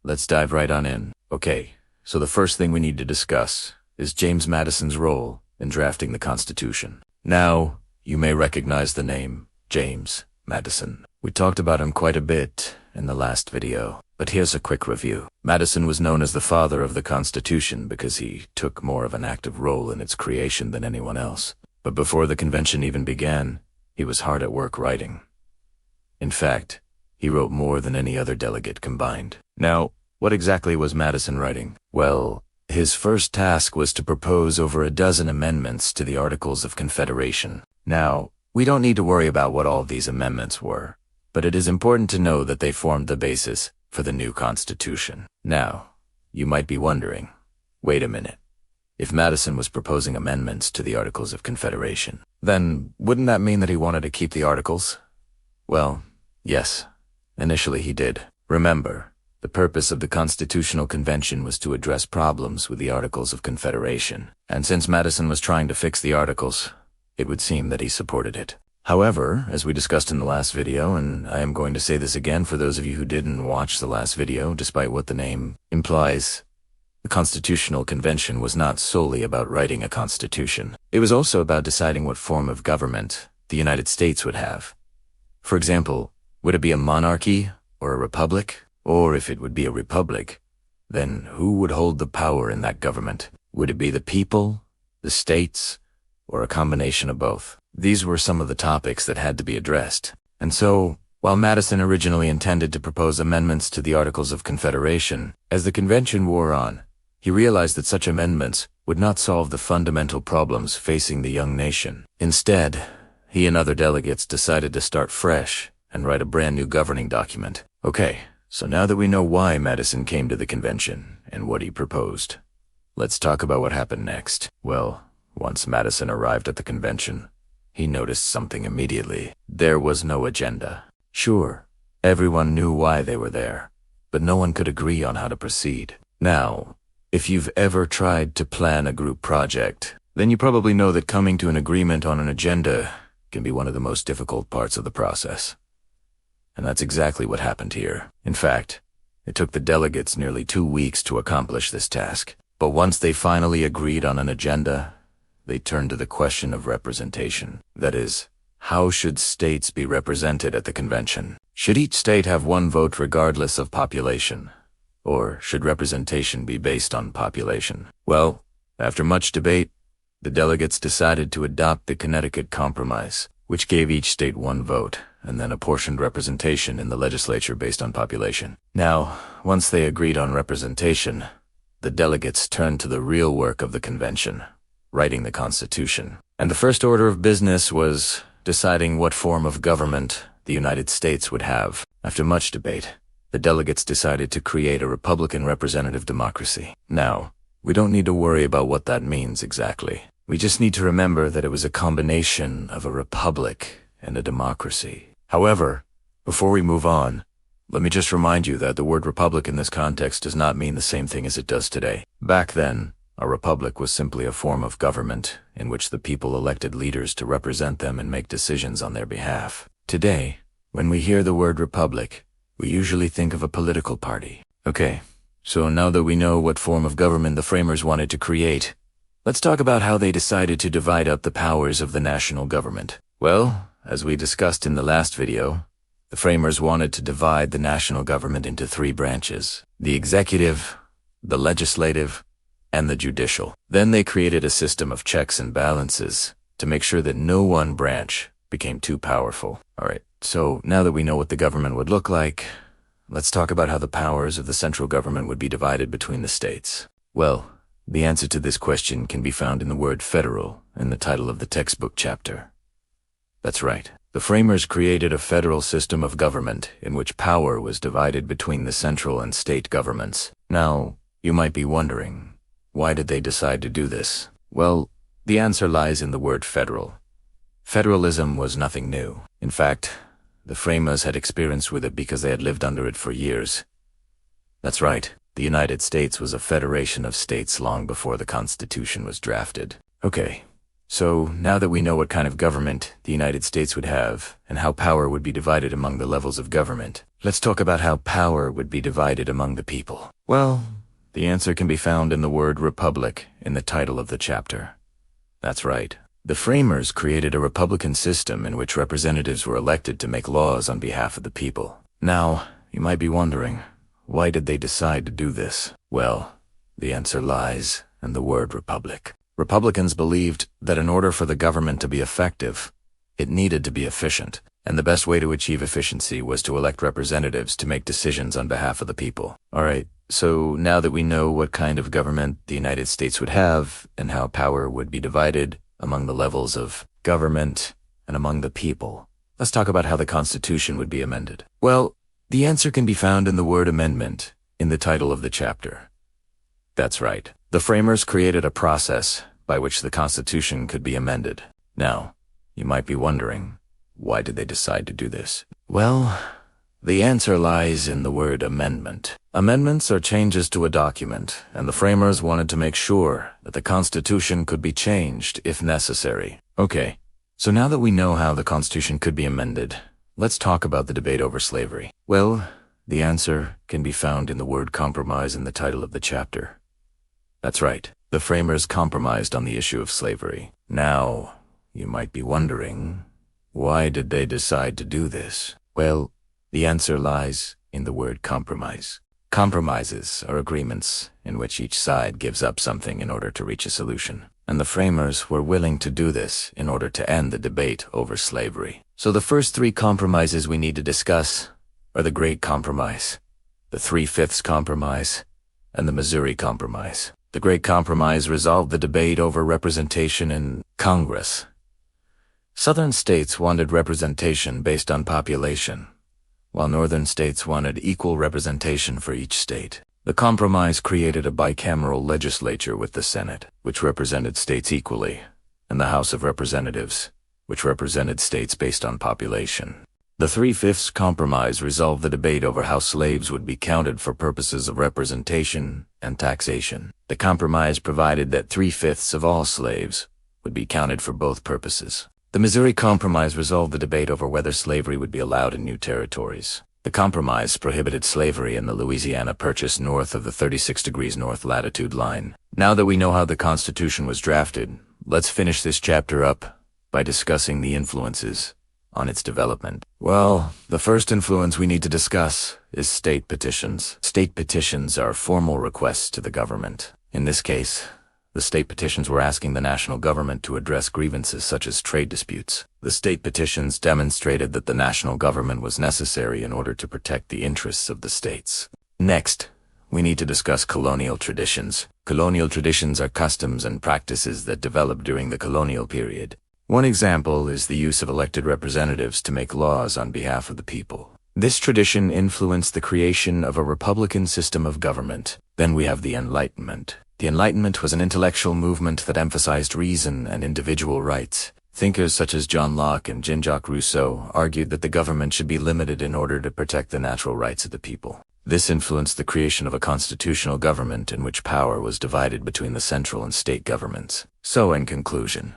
let's dive right on in. Okay, so the first thing we need to discuss is James Madison's role in drafting the Constitution. Now, you may recognize the name James Madison. We talked about him quite a bit in the last video, but here's a quick review. Madison was known as the father of the Constitution because he took more of an active role in its creation than anyone else. But before the convention even began, he was hard at work writing. In fact, he wrote more than any other delegate combined. Now, what exactly was Madison writing? Well, his first task was to propose over a dozen amendments to the Articles of Confederation. Now, we don't need to worry about what all of these amendments were, but it is important to know that they formed the basis for the new Constitution. Now, you might be wondering, wait a minute. If Madison was proposing amendments to the Articles of Confederation, then wouldn't that mean that he wanted to keep the Articles? Well, yes, initially he did. Remember, the purpose of the Constitutional Convention was to address problems with the Articles of Confederation, and since Madison was trying to fix the Articles, it would seem that he supported it. However, as we discussed in the last video, and I am going to say this again for those of you who didn't watch the last video, despite what the name implies, the Constitutional Convention was not solely about writing a constitution. It was also about deciding what form of government the United States would have. For example, would it be a monarchy or a republic? Or if it would be a republic, then who would hold the power in that government? Would it be the people, the states, or a combination of both? These were some of the topics that had to be addressed. And so, while Madison originally intended to propose amendments to the Articles of Confederation, as the convention wore on, he realized that such amendments would not solve the fundamental problems facing the young nation. Instead, he and other delegates decided to start fresh and write a brand new governing document. Okay. So now that we know why Madison came to the convention and what he proposed, let's talk about what happened next. Well, once Madison arrived at the convention, he noticed something immediately. There was no agenda. Sure, everyone knew why they were there, but no one could agree on how to proceed. Now, if you've ever tried to plan a group project, then you probably know that coming to an agreement on an agenda can be one of the most difficult parts of the process. And that's exactly what happened here. In fact, it took the delegates nearly 2 weeks to accomplish this task. But once they finally agreed on an agenda, they turned to the question of representation. That is, how should states be represented at the convention? Should each state have one vote regardless of population? Or should representation be based on population? Well, after much debate, the delegates decided to adopt the Connecticut Compromise, which gave each state one vote, and then apportioned representation in the legislature based on population. Now, once they agreed on representation, the delegates turned to the real work of the convention, writing the Constitution. And the first order of business was deciding what form of government the United States would have. After much debate, the delegates decided to create a Republican representative democracy. Now, we don't need to worry about what that means exactly. We just need to remember that it was a combination of a republic and a democracy. However, before we move on, let me just remind you that the word republic in this context does not mean the same thing as it does today. Back then, a republic was simply a form of government in which the people elected leaders to represent them and make decisions on their behalf. Today, when we hear the word republic, we usually think of a political party. Okay, so now that we know what form of government the framers wanted to create, let's talk about how they decided to divide up the powers of the national government. Well, as we discussed in the last video, the framers wanted to divide the national government into 3 branches: the executive, the legislative, and the judicial. Then they created a system of checks and balances to make sure that no one branch became too powerful. Alright, so now that we know what the government would look like, let's talk about how the powers of the central government would be divided between the states. Well, the answer to this question can be found in the word federal in the title of the textbook chapter. That's right. The framers created a federal system of government in which power was divided between the central and state governments. Now, you might be wondering, why did they decide to do this? Well, the answer lies in the word federal. Federalism was nothing new. In fact, the framers had experience with it because they had lived under it for years. That's right. The United States was a federation of states long before the Constitution was drafted. Okay, so now that we know what kind of government the United States would have and how power would be divided among the levels of government, let's talk about how power would be divided among the people. Well, the answer can be found in the word republic in the title of the chapter. That's right. The framers created a republican system in which representatives were elected to make laws on behalf of the people. Now, you might be wondering, why did they decide to do this? Well, the answer lies in the word republic. Republicans believed that in order for the government to be effective, it needed to be efficient, and the best way to achieve efficiency was to elect representatives to make decisions on behalf of the people. Alright, so now that we know what kind of government the United States would have and how power would be divided among the levels of government and among the people, let's talk about how the Constitution would be amended. Well, the answer can be found in the word amendment in the title of the chapter. That's right. The framers created a process by which the Constitution could be amended. Now, you might be wondering, why did they decide to do this? Well, the answer lies in the word amendment. Amendments are changes to a document, and the framers wanted to make sure that the Constitution could be changed if necessary. Okay, so now that we know how the Constitution could be amended, let's talk about the debate over slavery. Well, the answer can be found in the word compromise in the title of the chapter. That's right. The framers compromised on the issue of slavery. Now, you might be wondering, why did they decide to do this? Well, the answer lies in the word compromise. Compromises are agreements in which each side gives up something in order to reach a solution. And the framers were willing to do this in order to end the debate over slavery. So the first three compromises we need to discuss are the Great Compromise, the 3/5 Compromise, and the Missouri Compromise. The Great Compromise resolved the debate over representation in Congress. Southern states wanted representation based on population, while northern states wanted equal representation for each state. The compromise created a bicameral legislature with the Senate, which represented states equally, and the House of Representatives, which represented states based on population. The 3/5 Compromise resolved the debate over how slaves would be counted for purposes of representation and taxation. The compromise provided that 3/5 of all slaves would be counted for both purposes. The Missouri Compromise resolved the debate over whether slavery would be allowed in new territories. The compromise prohibited slavery in the Louisiana Purchase north of the 36 degrees north latitude line. Now that we know how the Constitution was drafted, let's finish this chapter up by discussing the influences on its development. Well, the first influence we need to discuss is state petitions. State petitions are formal requests to the government. In this case, the state petitions were asking the national government to address grievances such as trade disputes. The state petitions demonstrated that the national government was necessary in order to protect the interests of the states. Next, we need to discuss colonial traditions. Colonial traditions are customs and practices that developed during the colonial period. One example is the use of elected representatives to make laws on behalf of the people. This tradition influenced the creation of a republican system of government. Then we have the Enlightenment. The Enlightenment was an intellectual movement that emphasized reason and individual rights. Thinkers such as John Locke and Jean-Jacques Rousseau argued that the government should be limited in order to protect the natural rights of the people. This influenced the creation of a constitutional government in which power was divided between the central and state governments. So, in conclusion,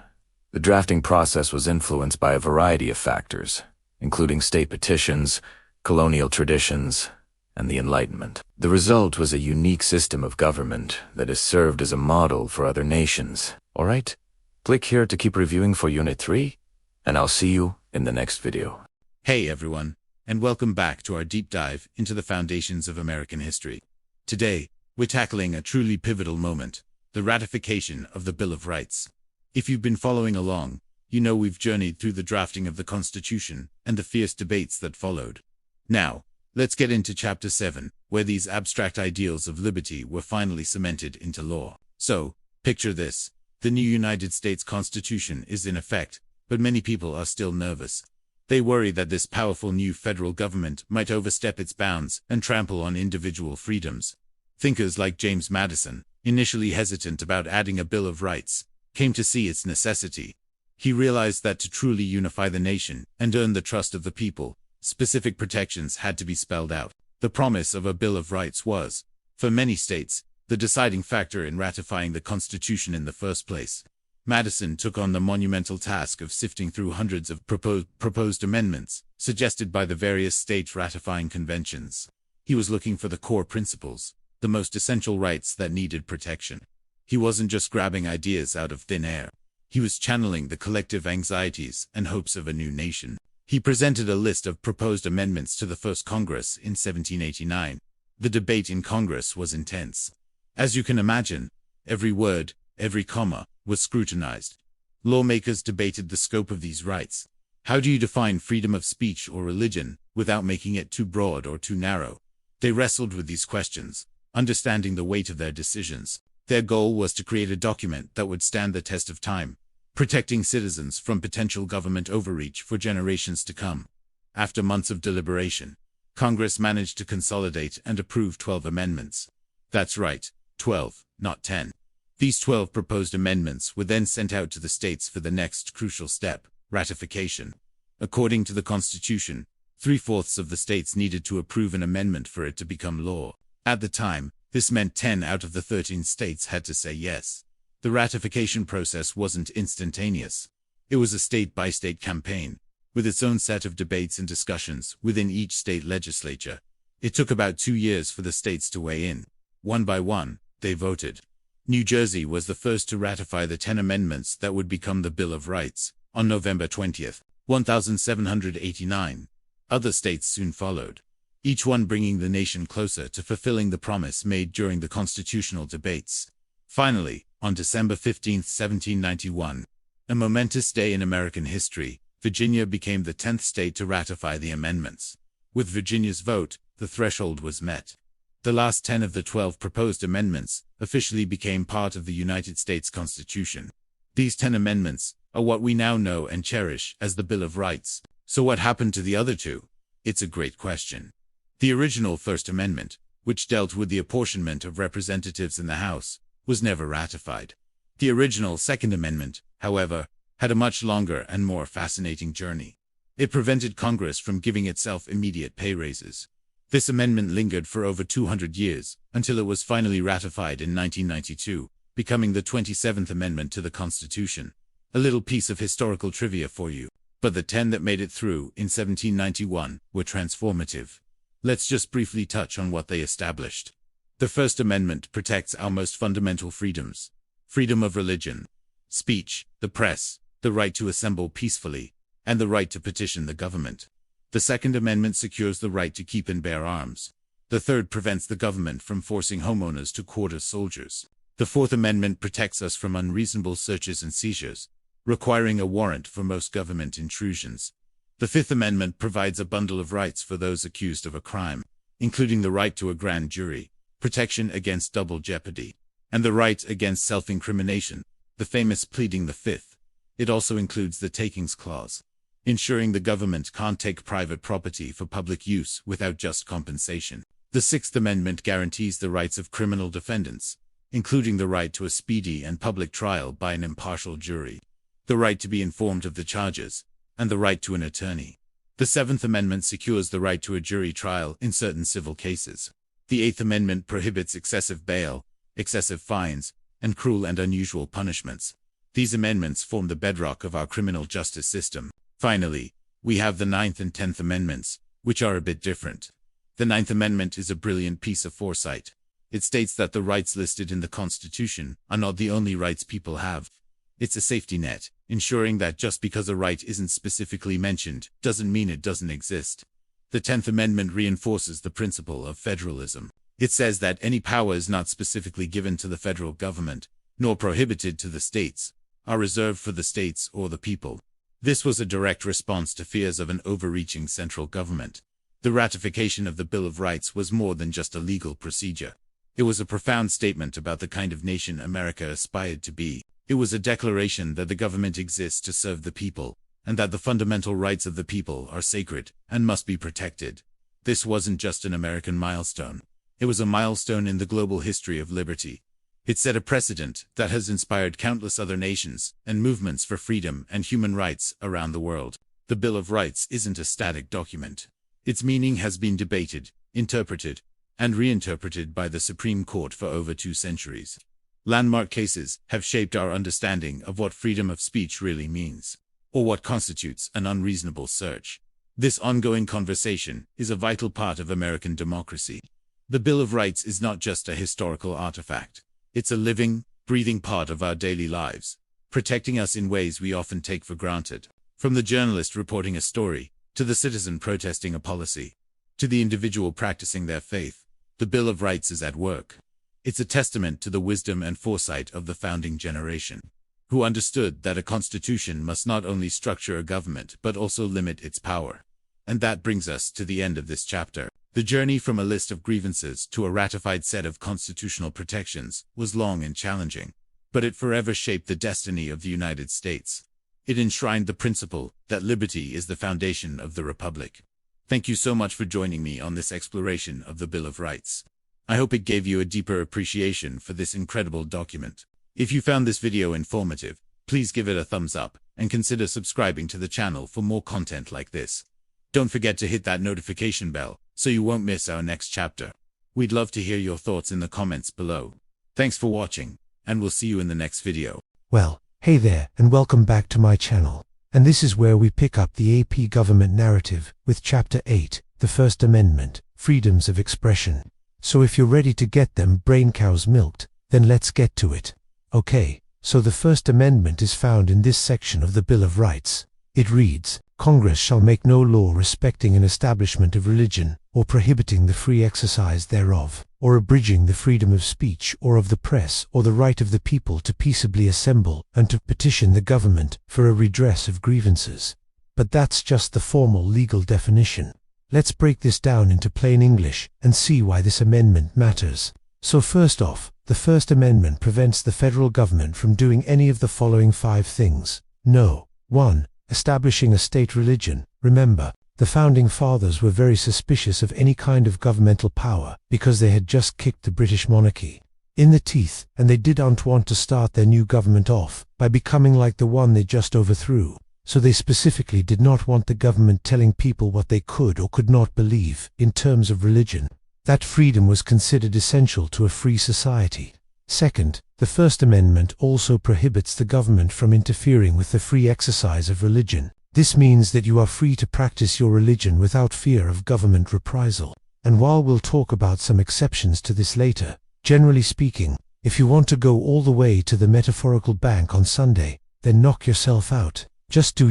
the drafting process was influenced by a variety of factors, including state petitions, colonial traditions, and the Enlightenment. The result was a unique system of government that has served as a model for other nations. Alright, click here to keep reviewing for Unit 3, and I'll see you in the next video. Hey everyone, and welcome back to our deep dive into the foundations of American history. Today, we're tackling a truly pivotal moment, the ratification of the Bill of Rights. If you've been following along, you know we've journeyed through the drafting of the Constitution and the fierce debates that followed. Now, let's get into Chapter 7, where these abstract ideals of liberty were finally cemented into law. So, picture this. The new United States Constitution is in effect, but many people are still nervous. They worry that this powerful new federal government might overstep its bounds and trample on individual freedoms. Thinkers like James Madison, initially hesitant about adding a Bill of Rights, came to see its necessity. He realized that to truly unify the nation and earn the trust of the people, specific protections had to be spelled out. The promise of a Bill of Rights was, For many states, the deciding factor in ratifying the Constitution in the first place. Madison took on the monumental task of sifting through hundreds of proposed amendments suggested by the various state ratifying conventions. He was looking for the core principles, the most essential rights that needed protection. He wasn't just grabbing ideas out of thin air. He was channeling the collective anxieties and hopes of a new nation. He presented a list of proposed amendments to the First Congress in 1789. The debate in Congress was intense. As you can imagine, every word, every comma, was scrutinized. Lawmakers debated the scope of these rights. How do you define freedom of speech or religion without making it too broad or too narrow? They wrestled with these questions, understanding the weight of their decisions. Their goal was to create a document that would stand the test of time, protecting citizens from potential government overreach for generations to come. After months of deliberation, Congress managed to consolidate and approve 12 amendments. That's right, 12, not 10. These 12 proposed amendments were then sent out to the states for the next crucial step, ratification. According to the Constitution, 3/4 of the states needed to approve an amendment for it to become law. At the time, this meant 10 out of the 13 states had to say yes. The ratification process wasn't instantaneous. It was a state-by-state campaign, with its own set of debates and discussions within each state legislature. It took about 2 years for the states to weigh in. One by one, they voted. New Jersey was the first to ratify the 10 amendments that would become the Bill of Rights on November 20th, 1789. Other states soon followed, each one bringing the nation closer to fulfilling the promise made during the constitutional debates. Finally, on December 15, 1791, a momentous day in American history, Virginia became the 10th state to ratify the amendments. With Virginia's vote, the threshold was met. The last 10 of the 12 proposed amendments officially became part of the United States Constitution. These 10 amendments are what we now know and cherish as the Bill of Rights. So what happened to the other two? It's a great question. The original First Amendment, which dealt with the apportionment of representatives in the House, was never ratified. The original Second Amendment, however, had a much longer and more fascinating journey. It prevented Congress from giving itself immediate pay raises. This amendment lingered for over 200 years, until it was finally ratified in 1992, becoming the 27th Amendment to the Constitution. A little piece of historical trivia for you. But the 10 that made it through in 1791 were transformative. Let's just briefly touch on what they established. The First Amendment protects our most fundamental freedoms: freedom of religion, speech, the press, the right to assemble peacefully, and the right to petition the government. The Second Amendment secures the right to keep and bear arms. The third prevents the government from forcing homeowners to quarter soldiers. The Fourth Amendment protects us from unreasonable searches and seizures, requiring a warrant for most government intrusions. The Fifth Amendment provides a bundle of rights for those accused of a crime, including the right to a grand jury, protection against double jeopardy, and the right against self-incrimination, the famous pleading the Fifth. It also includes the Takings Clause, ensuring the government can't take private property for public use without just compensation. The Sixth Amendment guarantees the rights of criminal defendants, including the right to a speedy and public trial by an impartial jury, the right to be informed of the charges, and the right to an attorney. The Seventh Amendment secures the right to a jury trial in certain civil cases. The Eighth Amendment prohibits excessive bail, excessive fines, and cruel and unusual punishments. These amendments form the bedrock of our criminal justice system. Finally, we have the Ninth and Tenth Amendments, which are a bit different. The Ninth Amendment is a brilliant piece of foresight. It states that the rights listed in the Constitution are not the only rights people have. It's a safety net, ensuring that just because a right isn't specifically mentioned doesn't mean it doesn't exist. The Tenth Amendment reinforces the principle of federalism. It says that any powers not specifically given to the federal government, nor prohibited to the states, are reserved for the states or the people. This was a direct response to fears of an overreaching central government. The ratification of the Bill of Rights was more than just a legal procedure. It was a profound statement about the kind of nation America aspired to be. It was a declaration that the government exists to serve the people, and that the fundamental rights of the people are sacred and must be protected. This wasn't just an American milestone. It was a milestone in the global history of liberty. It set a precedent that has inspired countless other nations and movements for freedom and human rights around the world. The Bill of Rights isn't a static document. Its meaning has been debated, interpreted, and reinterpreted by the Supreme Court for over 2 centuries. Landmark cases have shaped our understanding of what freedom of speech really means, or what constitutes an unreasonable search. This ongoing conversation is a vital part of American democracy. The Bill of Rights is not just a historical artifact. It's a living, breathing part of our daily lives, protecting us in ways we often take for granted. From the journalist reporting a story, to the citizen protesting a policy, to the individual practicing their faith, the Bill of Rights is at work. It's a testament to the wisdom and foresight of the founding generation, who understood that a constitution must not only structure a government but also limit its power. And that brings us to the end of this chapter. The journey from a list of grievances to a ratified set of constitutional protections was long and challenging, but it forever shaped the destiny of the United States. It enshrined the principle that liberty is the foundation of the Republic. Thank you so much for joining me on this exploration of the Bill of Rights. I hope it gave you a deeper appreciation for this incredible document. If you found this video informative, please give it a thumbs up and consider subscribing to the channel for more content like this. Don't forget to hit that notification bell so you won't miss our next chapter. We'd love to hear your thoughts in the comments below. Thanks for watching, and we'll see you in the next video. Well, hey there, and welcome back to my channel. And this is where we pick up the AP government narrative with Chapter 8, the First Amendment, Freedoms of Expression. So if you're ready to get them brain cows milked, then let's get to it. Okay, so the First Amendment is found in this section of the Bill of Rights. It reads, Congress shall make no law respecting an establishment of religion, or prohibiting the free exercise thereof, or abridging the freedom of speech or of the press, or the right of the people to peaceably assemble and to petition the government for a redress of grievances. But that's just the formal legal definition. Let's break this down into plain English and see why this amendment matters. So first off, the First Amendment prevents the federal government from doing any of the following 5 things. No. 1. Establishing a state religion. Remember, the Founding Fathers were very suspicious of any kind of governmental power because they had just kicked the British monarchy in the teeth, and they didn't want to start their new government off by becoming like the one they just overthrew. So they specifically did not want the government telling people what they could or could not believe in terms of religion. That freedom was considered essential to a free society. Second, the First Amendment also prohibits the government from interfering with the free exercise of religion. This means that you are free to practice your religion without fear of government reprisal. And while we'll talk about some exceptions to this later, generally speaking, if you want to go all the way to the metaphorical bank on Sunday, then knock yourself out. Just do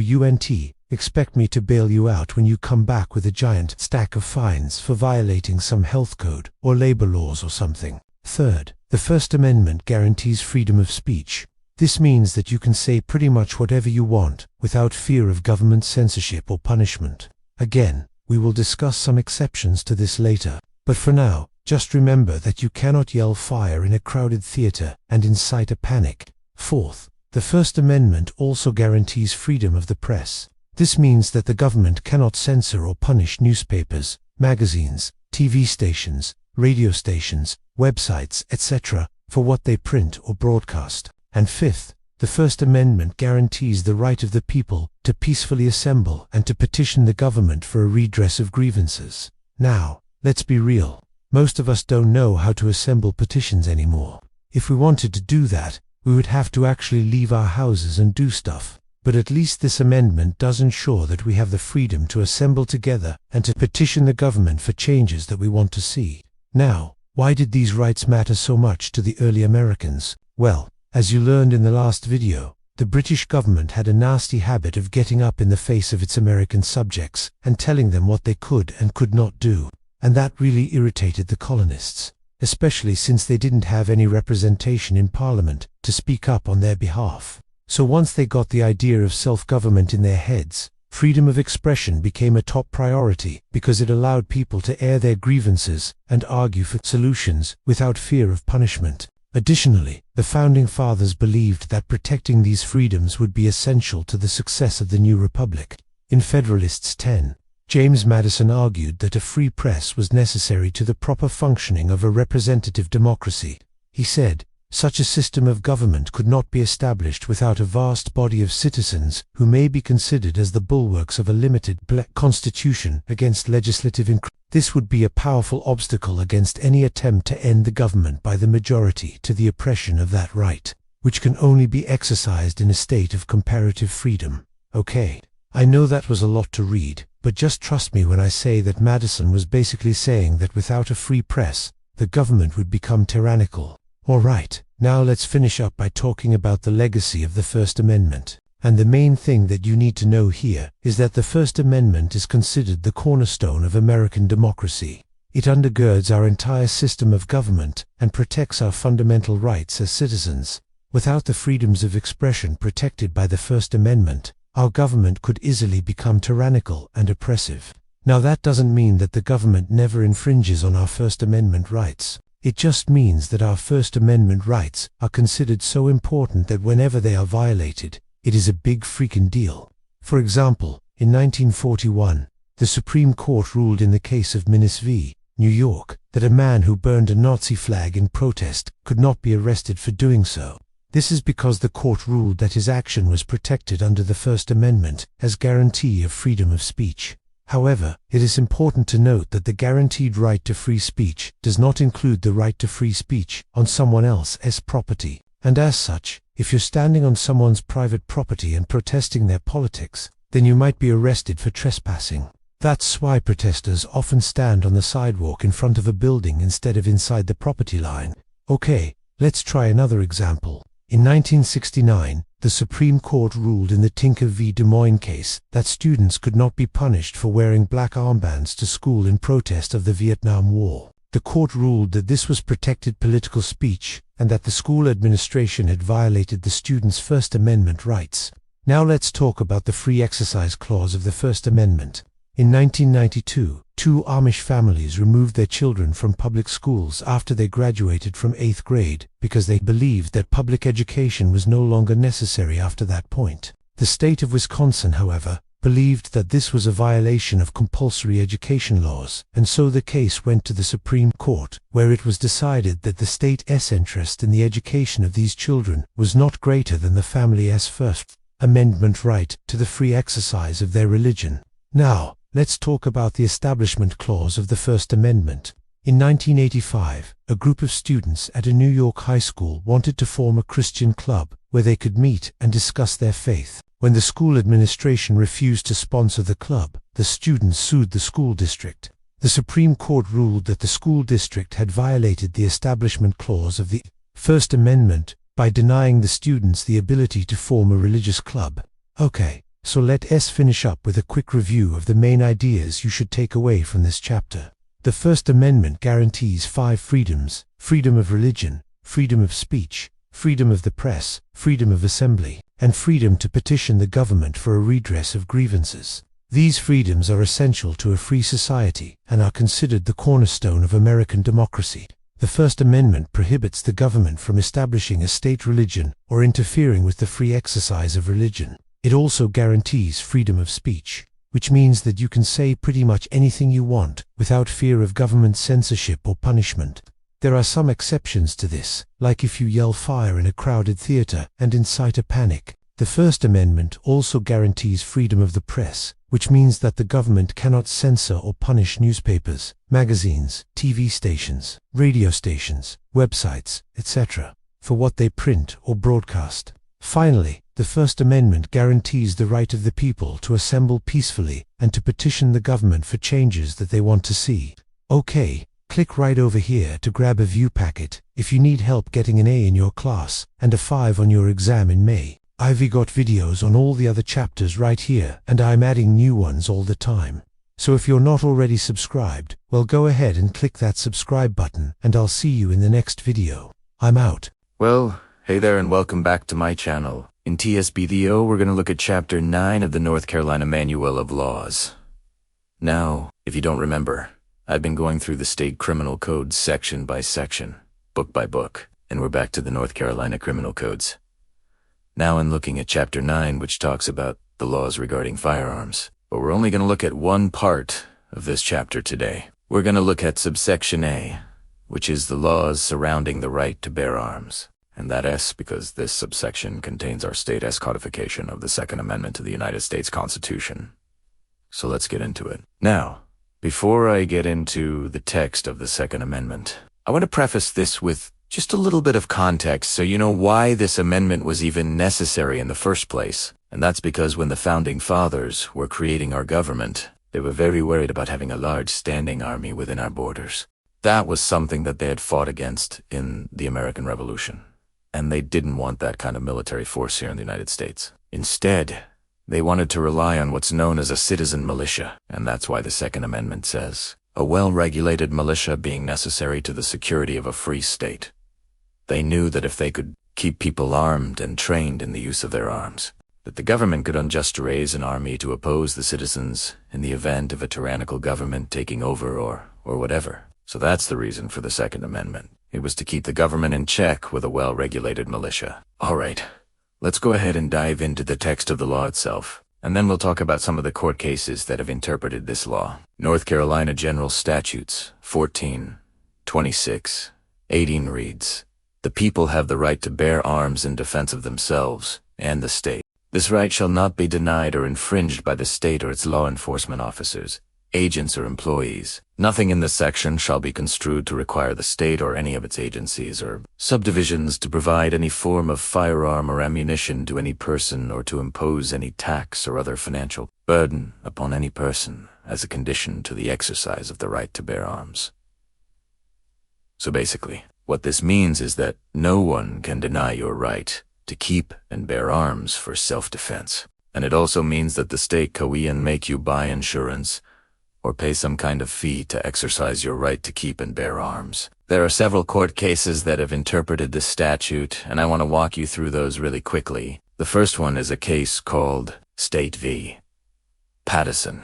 expect me to bail you out when you come back with a giant stack of fines for violating some health code or labor laws or something. Third, the First Amendment guarantees freedom of speech. This means that you can say pretty much whatever you want without fear of government censorship or punishment. Again, we will discuss some exceptions to this later, but for now, just remember that you cannot yell fire in a crowded theater and incite a panic. Fourth, the First Amendment also guarantees freedom of the press. This means that the government cannot censor or punish newspapers, magazines, TV stations, radio stations, websites, etc., for what they print or broadcast. And fifth, the First Amendment guarantees the right of the people to peacefully assemble and to petition the government for a redress of grievances. Now, let's be real. Most of us don't know how to assemble petitions anymore. If we wanted to do that, we would have to actually leave our houses and do stuff. But at least this amendment does ensure that we have the freedom to assemble together and to petition the government for changes that we want to see. Now, why did these rights matter so much to the early Americans? Well, as you learned in the last video, the British government had a nasty habit of getting up in the face of its American subjects and telling them what they could and could not do. And that really irritated the colonists, especially since they didn't have any representation in Parliament to speak up on their behalf. So once they got the idea of self-government in their heads, freedom of expression became a top priority because it allowed people to air their grievances and argue for solutions without fear of punishment. Additionally, the Founding Fathers believed that protecting these freedoms would be essential to the success of the new republic. In Federalists 10, James Madison argued that a free press was necessary to the proper functioning of a representative democracy. He said, Such a system of government could not be established without a vast body of citizens who may be considered as the bulwarks of a limited black constitution against legislative This would be a powerful obstacle against any attempt to end the government by the majority to the oppression of that right, which can only be exercised in a state of comparative freedom. Okay, I know that was a lot to read, but just trust me when I say that Madison was basically saying that without a free press, the government would become tyrannical. Alright, now let's finish up by talking about the legacy of the First Amendment. And the main thing that you need to know here is that the First Amendment is considered the cornerstone of American democracy. It undergirds our entire system of government and protects our fundamental rights as citizens. Without the freedoms of expression protected by the First Amendment, our government could easily become tyrannical and oppressive. Now that doesn't mean that the government never infringes on our First Amendment rights. It just means that our First Amendment rights are considered so important that whenever they are violated, it is a big freaking deal. For example, in 1941, the Supreme Court ruled in the case of Minnis v. New York that a man who burned a Nazi flag in protest could not be arrested for doing so. This is because the court ruled that his action was protected under the First Amendment as guarantee of freedom of speech. However, it is important to note that the guaranteed right to free speech does not include the right to free speech on someone else's property, and as such, if you're standing on someone's private property and protesting their politics, then you might be arrested for trespassing. That's why protesters often stand on the sidewalk in front of a building instead of inside the property line. Okay, let's try another example. In 1969, the Supreme Court ruled in the Tinker v. Des Moines case that students could not be punished for wearing black armbands to school in protest of the Vietnam War. The court ruled that this was protected political speech and that the school administration had violated the students' First Amendment rights. Now let's talk about the Free Exercise Clause of the First Amendment. In 1992, 2 Amish families removed their children from public schools after they graduated from 8th grade because they believed that public education was no longer necessary after that point. The state of Wisconsin, however, believed that this was a violation of compulsory education laws, and so the case went to the Supreme Court, where it was decided that the state's interest in the education of these children was not greater than the family's First Amendment right to the free exercise of their religion. Now, let's talk about the Establishment Clause of the First Amendment. In 1985, a group of students at a New York high school wanted to form a Christian club where they could meet and discuss their faith. When the school administration refused to sponsor the club, the students sued the school district. The Supreme Court ruled that the school district had violated the Establishment Clause of the First Amendment by denying the students the ability to form a religious club. Okay. So let's finish up with a quick review of the main ideas you should take away from this chapter. The First Amendment guarantees 5 freedoms: freedom of religion, freedom of speech, freedom of the press, freedom of assembly, and freedom to petition the government for a redress of grievances. These freedoms are essential to a free society and are considered the cornerstone of American democracy. The First Amendment prohibits the government from establishing a state religion or interfering with the free exercise of religion. It also guarantees freedom of speech, which means that you can say pretty much anything you want without fear of government censorship or punishment. There are some exceptions to this, like if you yell fire in a crowded theater and incite a panic. The First Amendment also guarantees freedom of the press, which means that the government cannot censor or punish newspapers, magazines, TV stations, radio stations, websites, etc., for what they print or broadcast. Finally, the First Amendment guarantees the right of the people to assemble peacefully and to petition the government for changes that they want to see. Okay, click right over here to grab a view packet if you need help getting an A in your class and a 5 on your exam in May. I've got videos on all the other chapters right here, and I'm adding new ones all the time. So if you're not already subscribed, well, go ahead and click that subscribe button and I'll see you in the next video. I'm out. Well, hey there and welcome back to my channel. In TSBDO, we're going to look at Chapter 9 of the North Carolina Manual of Laws. Now, if you don't remember, I've been going through the state criminal codes section by section, book by book, and we're back to the North Carolina criminal codes. Now in looking at Chapter 9, which talks about the laws regarding firearms. But we're only going to look at one part of this chapter today. We're going to look at subsection A, which is the laws surrounding the right to bear arms. and that S because this subsection contains our state S codification of the Second Amendment to the United States Constitution. So let's get into it. Now, before I get into the text of the Second Amendment, I want to preface this with just a little bit of context so you know why this amendment was even necessary in the first place. And that's because when the Founding Fathers were creating our government, they were very worried about having a large standing army within our borders. That was something that they had fought against in the American Revolution. And they didn't want that kind of military force here in the United States. Instead, they wanted to rely on what's known as a citizen militia, and that's why the Second Amendment says, a well-regulated militia being necessary to the security of a free state. They knew that if they could keep people armed and trained in the use of their arms, that the government could unjust raise an army to oppose the citizens in the event of a tyrannical government taking over or whatever. So that's the reason for the Second Amendment. It was to keep the government in check with a well-regulated militia. All right, let's go ahead and dive into the text of the law itself, and then we'll talk about some of the court cases that have interpreted this law. North Carolina General Statutes 14:26-18 reads, "The people have the right to bear arms in defense of themselves and the state. This right shall not be denied or infringed by the state or its law enforcement officers, agents or employees. Nothing in this section shall be construed to require the state or any of its agencies or subdivisions to provide any form of firearm or ammunition to any person or to impose any tax or other financial burden upon any person as a condition to the exercise of the right to bear arms." So basically, what this means is that no one can deny your right to keep and bear arms for self-defense. And it also means that the state can make you buy insurance or pay some kind of fee to exercise your right to keep and bear arms. There are several court cases that have interpreted this statute, and I want to walk you through those really quickly. The first one is a case called State v. Madison.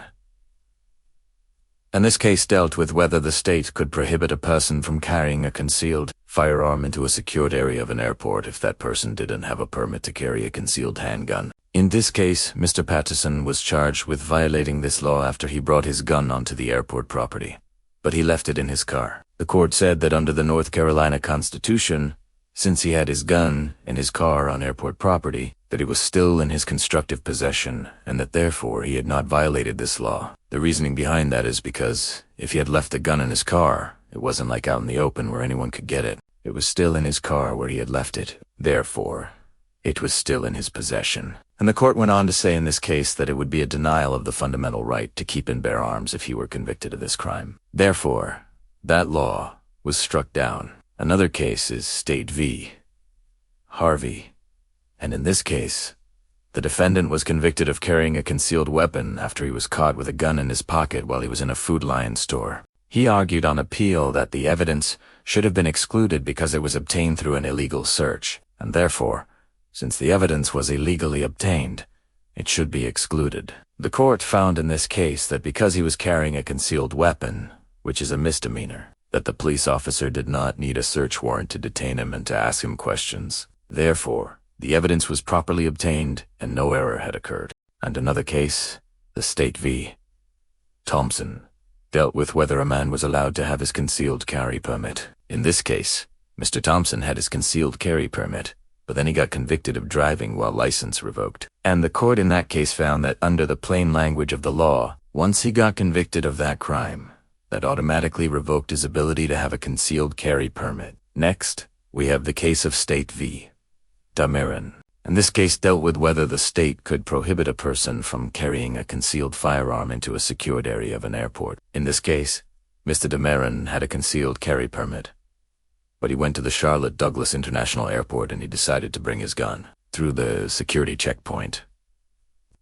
And this case dealt with whether the state could prohibit a person from carrying a concealed firearm into a secured area of an airport if that person didn't have a permit to carry a concealed handgun. In this case, Mr. Patterson was charged with violating this law after he brought his gun onto the airport property, but he left it in his car. The court said that under the North Carolina Constitution, since he had his gun in his car on airport property, that it was still in his constructive possession and that therefore he had not violated this law. The reasoning behind that is because if he had left the gun in his car, it wasn't like out in the open where anyone could get it. It was still in his car where he had left it. Therefore, it was still in his possession. And the court went on to say in this case that it would be a denial of the fundamental right to keep and bear arms if he were convicted of this crime. Therefore, that law was struck down. Another case is State v. Harvey. And in this case, the defendant was convicted of carrying a concealed weapon after he was caught with a gun in his pocket while he was in a Food Lion store. He argued on appeal that the evidence should have been excluded because it was obtained through an illegal search, and therefore, since the evidence was illegally obtained, it should be excluded. The court found in this case that because he was carrying a concealed weapon, which is a misdemeanor, that the police officer did not need a search warrant to detain him and to ask him questions. Therefore, the evidence was properly obtained and no error had occurred. And another case, the State v. Thompson, dealt with whether a man was allowed to have his concealed carry permit. In this case, Mr. Thompson had his concealed carry permit, but then he got convicted of driving while license revoked. And the court in that case found that under the plain language of the law, once he got convicted of that crime, that automatically revoked his ability to have a concealed carry permit. Next, we have the case of State v. Dameron. And this case dealt with whether the state could prohibit a person from carrying a concealed firearm into a secured area of an airport. In this case, Mr. Dameron had a concealed carry permit, but he went to the Charlotte Douglas International Airport and he decided to bring his gun through the security checkpoint.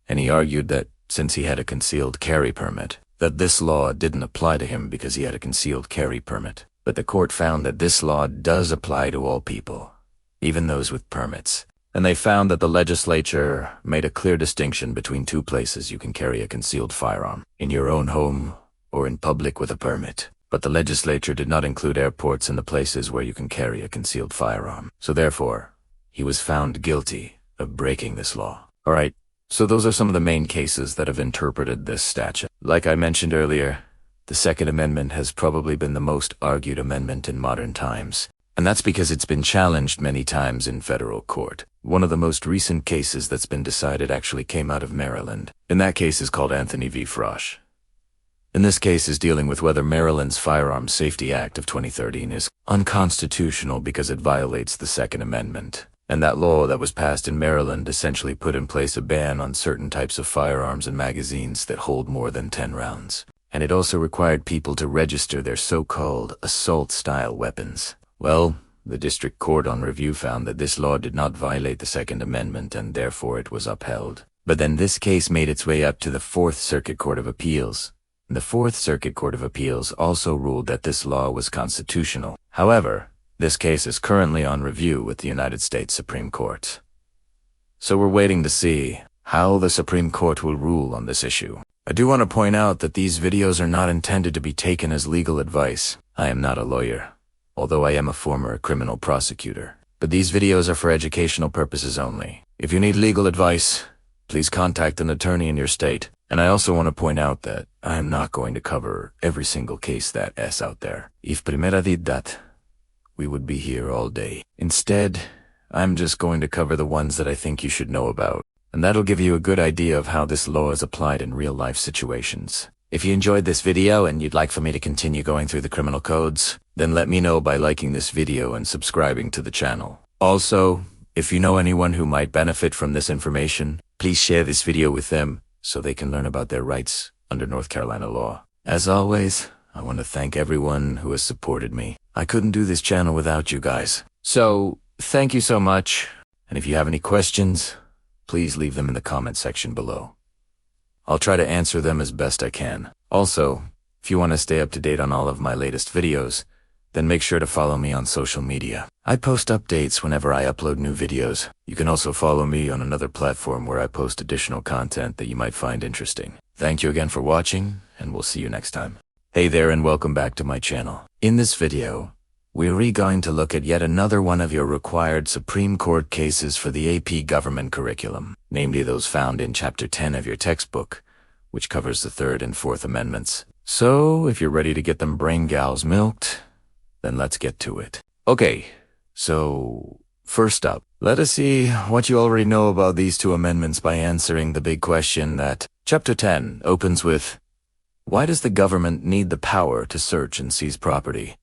And he argued that since he had a concealed carry permit, that this law didn't apply to him because he had a concealed carry permit. But the court found that this law does apply to all people, even those with permits. And they found that the legislature made a clear distinction between two places you can carry a concealed firearm, in your own home or in public with a permit. But the legislature did not include airports in the places where you can carry a concealed firearm. So therefore, he was found guilty of breaking this law. All right, so those are some of the main cases that have interpreted this statute. Like I mentioned earlier, the Second Amendment has probably been the most argued amendment in modern times. And that's because it's been challenged many times in federal court. One of the most recent cases that's been decided actually came out of Maryland. And that case is called Anthony v. Frosch. In this case is dealing with whether Maryland's Firearms Safety Act of 2013 is unconstitutional because it violates the Second Amendment. And that law that was passed in Maryland essentially put in place a ban on certain types of firearms and magazines that hold more than 10 rounds. And it also required people to register their so-called assault-style weapons. Well, the district court on review found that this law did not violate the Second Amendment and therefore it was upheld. But then this case made its way up to the Fourth Circuit Court of Appeals. The Fourth Circuit Court of Appeals also ruled that this law was constitutional. However, this case is currently on review with the United States Supreme Court. So we're waiting to see how the Supreme Court will rule on this issue. I do want to point out that these videos are not intended to be taken as legal advice. I am not a lawyer, although I am a former criminal prosecutor. But these videos are for educational purposes only. If you need legal advice, please contact an attorney in your state. And I also want to point out that I am not going to cover every single case that is out there. If primera did that, we would be here all day. Instead, I'm just going to cover the ones that I think you should know about. And that'll give you a good idea of how this law is applied in real-life situations. If you enjoyed this video and you'd like for me to continue going through the criminal codes, then let me know by liking this video and subscribing to the channel. Also, if you know anyone who might benefit from this information, please share this video with them so they can learn about their rights under North Carolina law. As always, I want to thank everyone who has supported me. I couldn't do this channel without you guys. So, thank you so much. And if you have any questions, please leave them in the comment section below. I'll try to answer them as best I can. Also, if you want to stay up to date on all of my latest videos, then make sure to follow me on social media. I post updates whenever I upload new videos. You can also follow me on another platform where I post additional content that you might find interesting. Thank you again for watching, and we'll see you next time. Hey there and welcome back to my channel. In this video, we're going to look at yet another one of your required Supreme Court cases for the AP government curriculum, namely those found in Chapter 10 of your textbook, which covers the Third and Fourth Amendments. So, if you're ready to get them brain gals milked, then let's get to it. Okay, so first up, let us see what you already know about these two amendments by answering the big question that Chapter 10 opens with, why does the government need the power to search and seize property?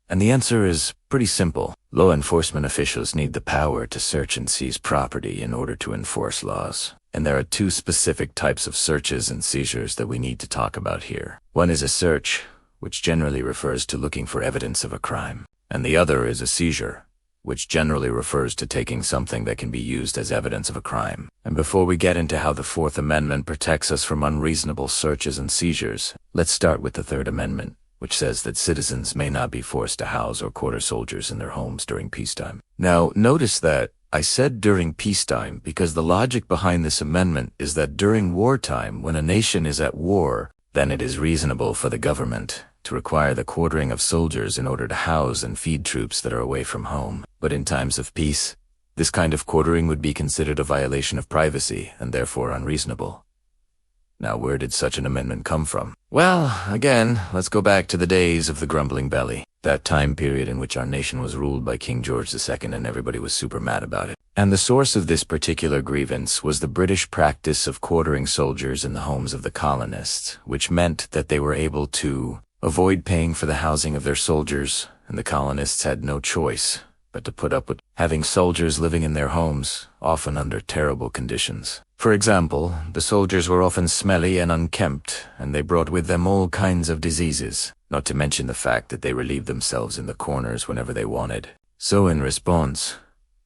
And the answer is pretty simple. Law enforcement officials need the power to search and seize property in order to enforce laws. And there are two specific types of searches and seizures that we need to talk about here. One is a search, which generally refers to looking for evidence of a crime. And the other is a seizure, which generally refers to taking something that can be used as evidence of a crime. And before we get into how the Fourth Amendment protects us from unreasonable searches and seizures, let's start with the Third Amendment, which says that citizens may not be forced to house or quarter soldiers in their homes during peacetime. Now, notice that I said during peacetime because the logic behind this amendment is that during wartime, when a nation is at war, then it is reasonable for the government to require the quartering of soldiers in order to house and feed troops that are away from home. But in times of peace, this kind of quartering would be considered a violation of privacy and therefore unreasonable. Now, where did such an amendment come from? Well, again, let's go back to the days of the grumbling belly, that time period in which our nation was ruled by King George II and everybody was super mad about it. And the source of this particular grievance was the British practice of quartering soldiers in the homes of the colonists, which meant that they were able to avoid paying for the housing of their soldiers, and the colonists had no choice but to put up with having soldiers living in their homes, often under terrible conditions. For example, the soldiers were often smelly and unkempt, and they brought with them all kinds of diseases, not to mention the fact that they relieved themselves in the corners whenever they wanted. So in response,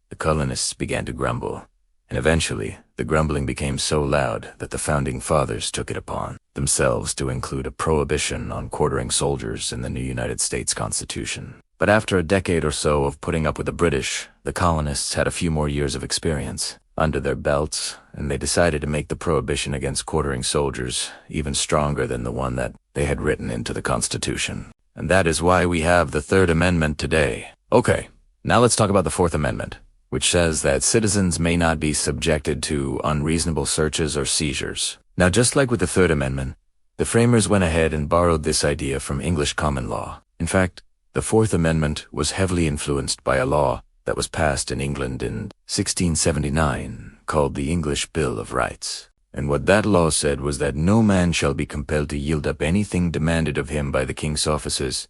the colonists began to grumble, and eventually the grumbling became so loud that the Founding Fathers took it upon themselves to include a prohibition on quartering soldiers in the new United States Constitution. But after a decade or so of putting up with the British, the colonists had a few more years of experience under their belts, and they decided to make the prohibition against quartering soldiers even stronger than the one that they had written into the Constitution. And that is why we have the Third Amendment today. Okay, now let's talk about the Fourth Amendment, which says that citizens may not be subjected to unreasonable searches or seizures. Now, just like with the Third Amendment, the framers went ahead and borrowed this idea from English common law. In fact, The Fourth Amendment was heavily influenced by a law that was passed in England in 1679 called the English Bill of Rights. And what that law said was that no man shall be compelled to yield up anything demanded of him by the king's officers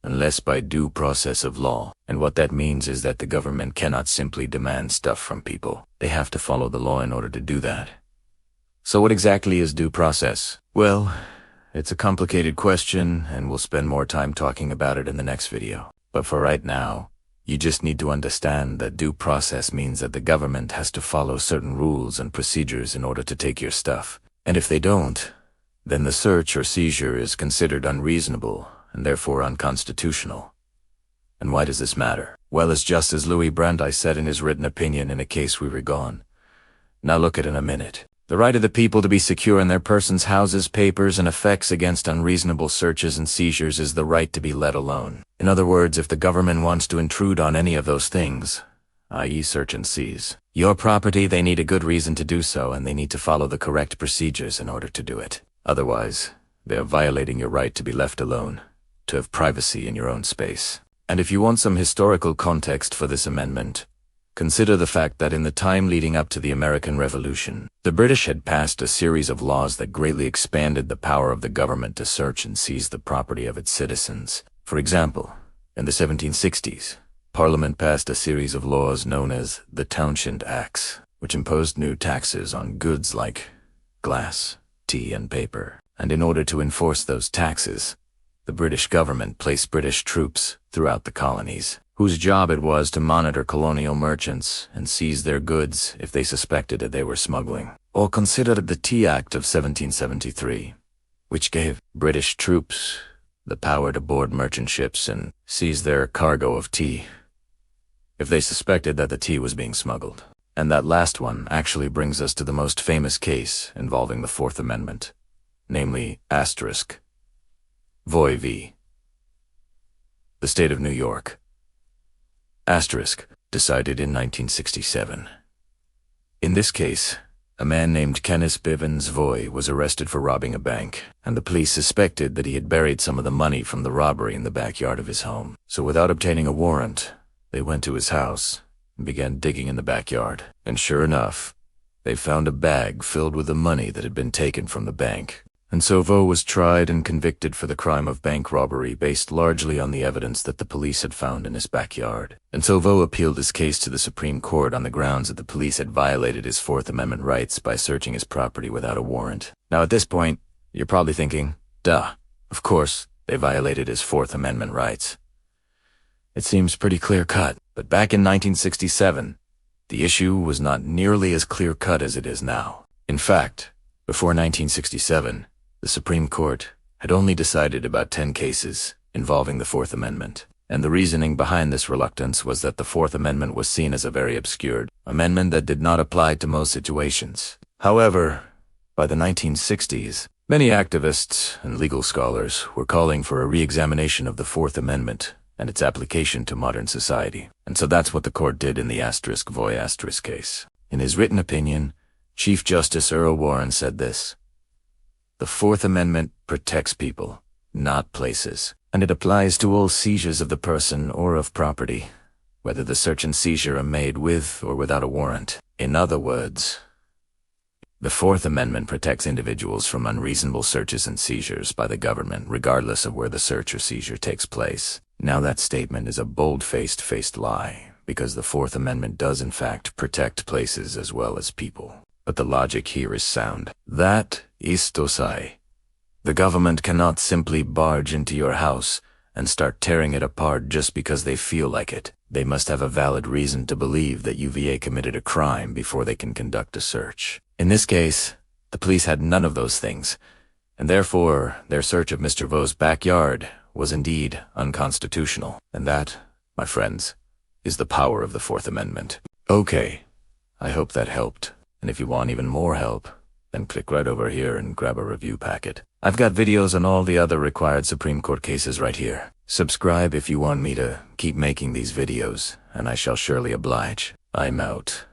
unless by due process of law. And what that means is that the government cannot simply demand stuff from people. They have to follow the law in order to do that. So what exactly is due process? Well, it's a complicated question, and we'll spend more time talking about it in the next video. But for right now, you just need to understand that due process means that the government has to follow certain rules and procedures in order to take your stuff. And if they don't, then the search or seizure is considered unreasonable and therefore unconstitutional. And why does this matter? Well, it's just as Louis Brandeis said in his written opinion in a case we were gone. Now look at it in a minute. The right of the people to be secure in their persons, houses, papers, and effects against unreasonable searches and seizures is the right to be let alone. In other words, if the government wants to intrude on any of those things, i.e. search and seize your property, they need a good reason to do so, and they need to follow the correct procedures in order to do it. Otherwise, they are violating your right to be left alone, to have privacy in your own space. And if you want some historical context for this amendment, consider the fact that in the time leading up to the American Revolution, the British had passed a series of laws that greatly expanded the power of the government to search and seize the property of its citizens. For example, in the 1760s, Parliament passed a series of laws known as the Townshend Acts, which imposed new taxes on goods like glass, tea, and paper. And in order to enforce those taxes, the British government placed British troops throughout the colonies, whose job it was to monitor colonial merchants and seize their goods if they suspected that they were smuggling. Or consider the Tea Act of 1773, which gave British troops the power to board merchant ships and seize their cargo of tea if they suspected that the tea was being smuggled. And that last one actually brings us to the most famous case involving the Fourth Amendment, namely Asterisk Voy v. the State of New York. Asterisk, decided in 1967. In this case, a man named Kenneth Bivens Voy was arrested for robbing a bank, and the police suspected that he had buried some of the money from the robbery in the backyard of his home. So without obtaining a warrant, they went to his house and began digging in the backyard. And sure enough, they found a bag filled with the money that had been taken from the bank. And so Voy was tried and convicted for the crime of bank robbery based largely on the evidence that the police had found in his backyard. And so Voy appealed his case to the Supreme Court on the grounds that the police had violated his Fourth Amendment rights by searching his property without a warrant. Now at this point, you're probably thinking, duh, of course they violated his Fourth Amendment rights. It seems pretty clear-cut, but back in 1967, the issue was not nearly as clear-cut as it is now. In fact, before 1967, the Supreme Court had only decided about 10 cases involving the Fourth Amendment, and the reasoning behind this reluctance was that the Fourth Amendment was seen as a very obscure amendment that did not apply to most situations. However, by the 1960s, many activists and legal scholars were calling for a re-examination of the Fourth Amendment and its application to modern society. And so that's what the court did in the Asterisk Voy Asterisk case. In his written opinion, Chief Justice Earl Warren said this: "The Fourth Amendment protects people, not places, and it applies to all seizures of the person or of property, whether the search and seizure are made with or without a warrant. In other words, the Fourth Amendment protects individuals from unreasonable searches and seizures by the government, regardless of where the search or seizure takes place." Now that statement is a bold-faced lie, because the Fourth Amendment does in fact protect places as well as people. But the logic here is sound. That is to say, the government cannot simply barge into your house and start tearing it apart just because they feel like it. They must have a valid reason to believe that UVA committed a crime before they can conduct a search. In this case, the police had none of those things, and therefore their search of Mr. Vo's backyard was indeed unconstitutional. And that, my friends, is the power of the Fourth Amendment. Okay, I hope that helped. And if you want even more help, then click right over here and grab a review packet. I've got videos on all the other required Supreme Court cases right here. Subscribe if you want me to keep making these videos, and I shall surely oblige. I'm out.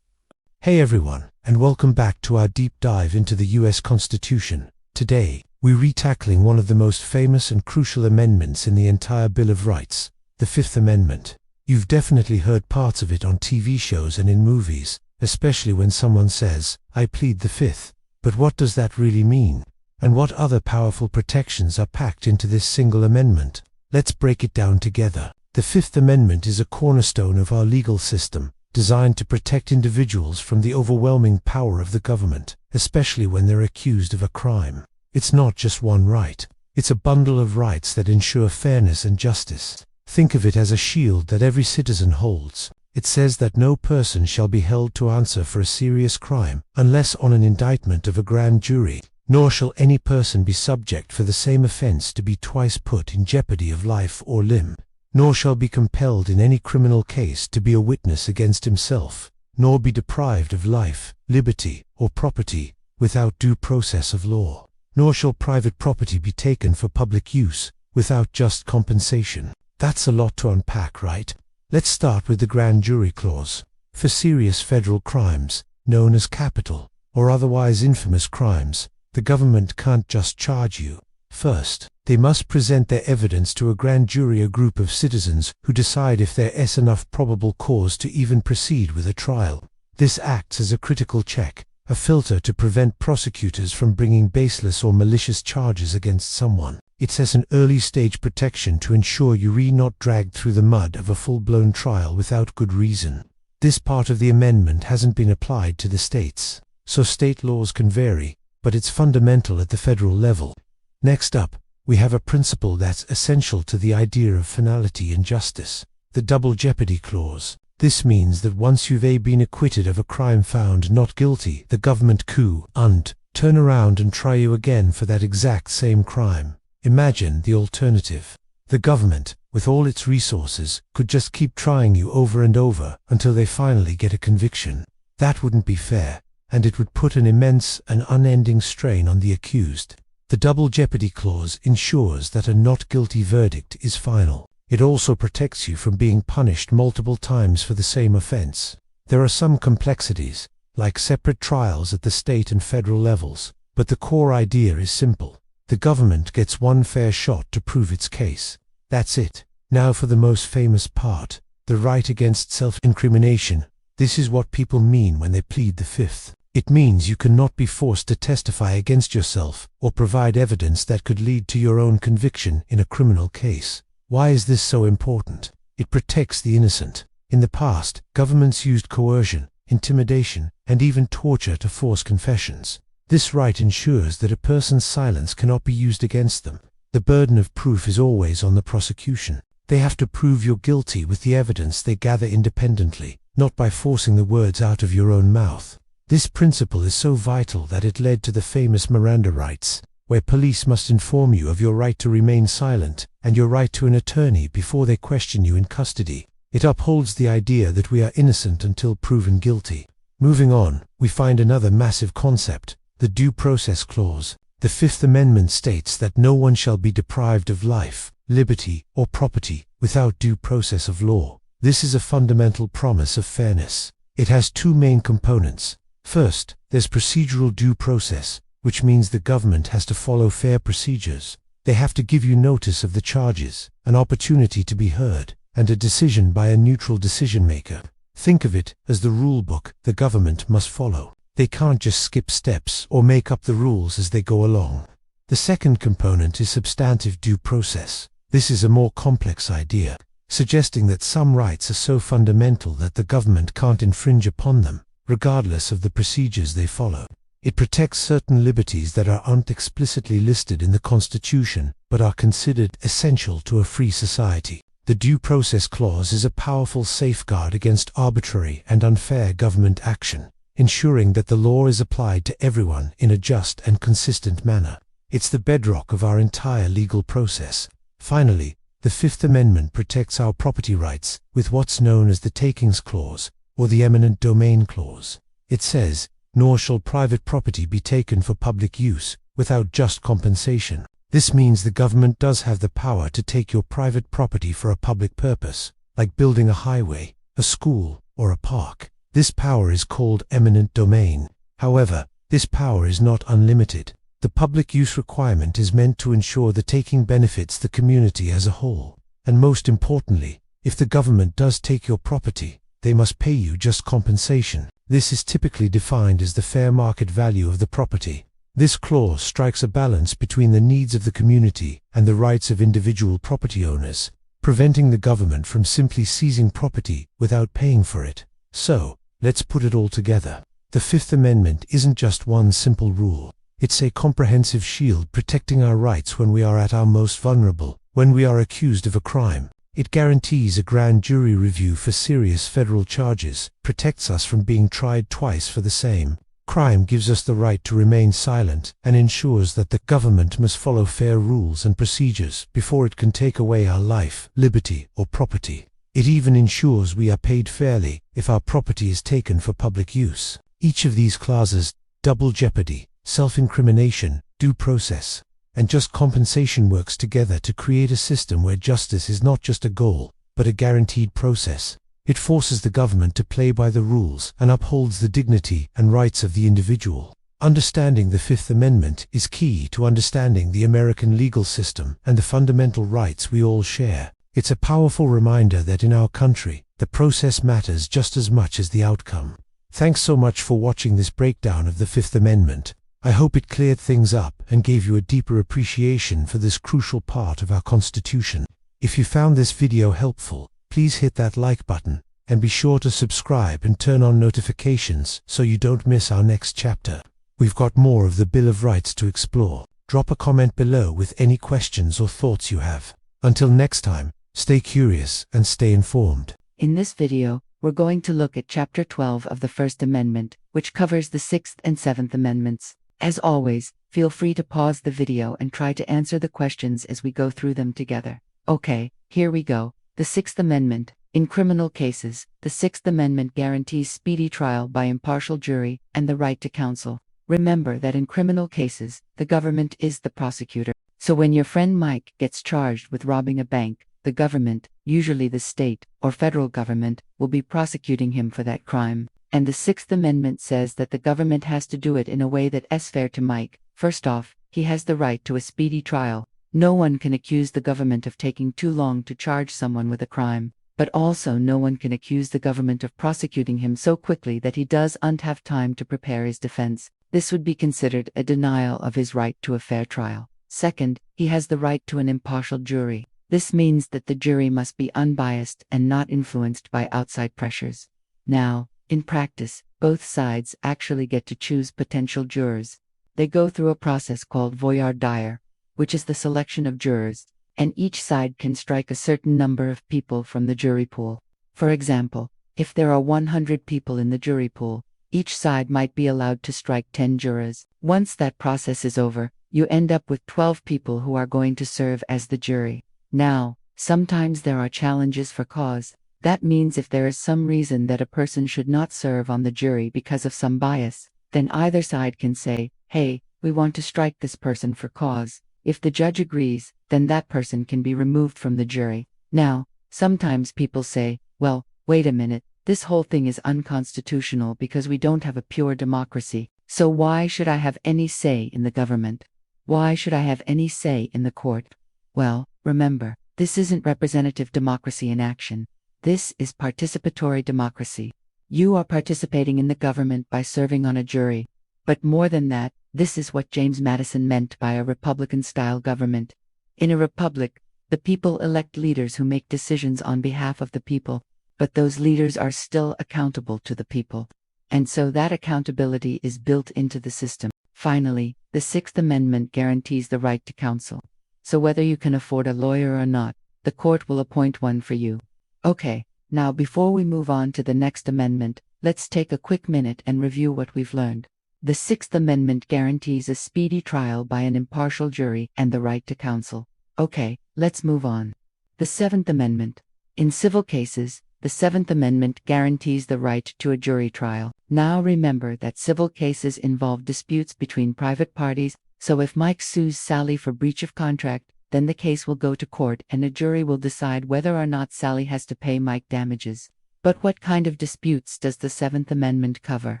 Hey everyone, and welcome back to our deep dive into the US Constitution. Today, we're retackling one of the most famous and crucial amendments in the entire Bill of Rights, the Fifth Amendment. You've definitely heard parts of it on TV shows and in movies, especially when someone says, "I plead the Fifth." But what does that really mean? And what other powerful protections are packed into this single amendment? Let's break it down together. The Fifth Amendment is a cornerstone of our legal system, designed to protect individuals from the overwhelming power of the government, especially when they're accused of a crime. It's not just one right. It's a bundle of rights that ensure fairness and justice. Think of it as a shield that every citizen holds. It says that no person shall be held to answer for a serious crime unless on an indictment of a grand jury, nor shall any person be subject for the same offense to be twice put in jeopardy of life or limb, nor shall be compelled in any criminal case to be a witness against himself, nor be deprived of life, liberty, or property without due process of law, nor shall private property be taken for public use without just compensation. That's a lot to unpack, right? Let's start with the grand jury clause. For serious federal crimes, known as capital or otherwise infamous crimes, the government can't just charge you. First, they must present their evidence to a grand jury, a group of citizens who decide if there is enough probable cause to even proceed with a trial. This acts as a critical check, a filter to prevent prosecutors from bringing baseless or malicious charges against someone. It's as an early-stage protection to ensure you're not dragged through the mud of a full-blown trial without good reason. This part of the amendment hasn't been applied to the states, so state laws can vary, but it's fundamental at the federal level. Next up, we have a principle that's essential to the idea of finality and justice, the double jeopardy clause. This means that once you've been acquitted of a crime found not guilty, the government couldn't turn around and try you again for that exact same crime. Imagine the alternative. The government, with all its resources, could just keep trying you over and over until they finally get a conviction. That wouldn't be fair, and it would put an immense and unending strain on the accused. The double jeopardy clause ensures that a not guilty verdict is final. It also protects you from being punished multiple times for the same offense. There are some complexities, like separate trials at the state and federal levels, but the core idea is simple. The government gets one fair shot to prove its case. That's it. Now for the most famous part, the right against self-incrimination. This is what people mean when they plead the Fifth. It means you cannot be forced to testify against yourself or provide evidence that could lead to your own conviction in a criminal case. Why is this so important? It protects the innocent. In the past, governments used coercion, intimidation, and even torture to force confessions. This right ensures that a person's silence cannot be used against them. The burden of proof is always on the prosecution. They have to prove you're guilty with the evidence they gather independently, not by forcing the words out of your own mouth. This principle is so vital that it led to the famous Miranda rights, where police must inform you of your right to remain silent and your right to an attorney before they question you in custody. It upholds the idea that we are innocent until proven guilty. Moving on, we find another massive concept, the due process clause. The Fifth Amendment states that no one shall be deprived of life, liberty, or property without due process of law. This is a fundamental promise of fairness. It has two main components. First, there's procedural due process, which means the government has to follow fair procedures. They have to give you notice of the charges, an opportunity to be heard, and a decision by a neutral decision-maker. Think of it as the rule book the government must follow. They can't just skip steps or make up the rules as they go along. The second component is substantive due process. This is a more complex idea, suggesting that some rights are so fundamental that the government can't infringe upon them, regardless of the procedures they follow. It protects certain liberties that aren't explicitly listed in the Constitution, but are considered essential to a free society. The Due Process Clause is a powerful safeguard against arbitrary and unfair government action, ensuring that the law is applied to everyone in a just and consistent manner. It's the bedrock of our entire legal process. Finally, the Fifth Amendment protects our property rights with what's known as the Takings Clause, or the Eminent Domain Clause. It says, "Nor shall private property be taken for public use without just compensation." This means the government does have the power to take your private property for a public purpose, like building a highway, a school, or a park. This power is called eminent domain. However, this power is not unlimited. The public use requirement is meant to ensure the taking benefits the community as a whole. And most importantly, if the government does take your property, they must pay you just compensation. This is typically defined as the fair market value of the property. This clause strikes a balance between the needs of the community and the rights of individual property owners, preventing the government from simply seizing property without paying for it. So, let's put it all together. The Fifth Amendment isn't just one simple rule. It's a comprehensive shield protecting our rights when we are at our most vulnerable, when we are accused of a crime. It guarantees a grand jury review for serious federal charges, protects us from being tried twice for the same crime, gives us the right to remain silent, and ensures that the government must follow fair rules and procedures before it can take away our life, liberty, or property. It even ensures we are paid fairly if our property is taken for public use. Each of these clauses, double jeopardy, self-incrimination, due process, and just compensation, works together to create a system where justice is not just a goal, but a guaranteed process. It forces the government to play by the rules and upholds the dignity and rights of the individual. Understanding the Fifth Amendment is key to understanding the American legal system and the fundamental rights we all share. It's a powerful reminder that in our country, the process matters just as much as the outcome. Thanks so much for watching this breakdown of the Fifth Amendment. I hope it cleared things up and gave you a deeper appreciation for this crucial part of our Constitution. If you found this video helpful, please hit that like button, and be sure to subscribe and turn on notifications so you don't miss our next chapter. We've got more of the Bill of Rights to explore. Drop a comment below with any questions or thoughts you have. Until next time, stay curious and stay informed. In this video, we're going to look at Chapter 12 of the First Amendment, which covers the Sixth and Seventh Amendments. As always, feel free to pause the video and try to answer the questions as we go through them together. Okay, here we go. The Sixth Amendment. In criminal cases, the Sixth Amendment guarantees speedy trial by impartial jury and the right to counsel. Remember that in criminal cases, the government is the prosecutor. So when your friend Mike gets charged with robbing a bank, the government, usually the state or federal government, will be prosecuting him for that crime. And the Sixth Amendment says that the government has to do it in a way that is fair to Mike. First off, he has the right to a speedy trial. No one can accuse the government of taking too long to charge someone with a crime, but also no one can accuse the government of prosecuting him so quickly that he doesn't have time to prepare his defense. This would be considered a denial of his right to a fair trial. Second, he has the right to an impartial jury. This means that the jury must be unbiased and not influenced by outside pressures. Now, in practice, both sides actually get to choose potential jurors. They go through a process called voir dire, which is the selection of jurors, and each side can strike a certain number of people from the jury pool. For example, if there are 100 people in the jury pool, each side might be allowed to strike 10 jurors. Once that process is over, you end up with 12 people who are going to serve as the jury. Now, sometimes there are challenges for cause. That means if there is some reason that a person should not serve on the jury because of some bias, then either side can say, hey, we want to strike this person for cause. If the judge agrees, then that person can be removed from the jury. Now, sometimes people say, well, wait a minute, this whole thing is unconstitutional because we don't have a pure democracy. So why should I have any say in the government? Why should I have any say in the court? Well, remember, this isn't representative democracy in action. This is participatory democracy. You are participating in the government by serving on a jury. But more than that, this is what James Madison meant by a republican-style government. In a republic, the people elect leaders who make decisions on behalf of the people, but those leaders are still accountable to the people. And so that accountability is built into the system. Finally, the Sixth Amendment guarantees the right to counsel. So whether you can afford a lawyer or not, the court will appoint one for you. Okay, now before we move on to the next amendment, let's take a quick minute and review what we've learned. The Sixth Amendment guarantees a speedy trial by an impartial jury and the right to counsel. Okay, let's move on. The Seventh Amendment. In civil cases, the Seventh Amendment guarantees the right to a jury trial. Now remember that civil cases involve disputes between private parties, so if Mike sues Sally for breach of contract, then the case will go to court and a jury will decide whether or not Sally has to pay Mike damages. But what kind of disputes does the Seventh Amendment cover?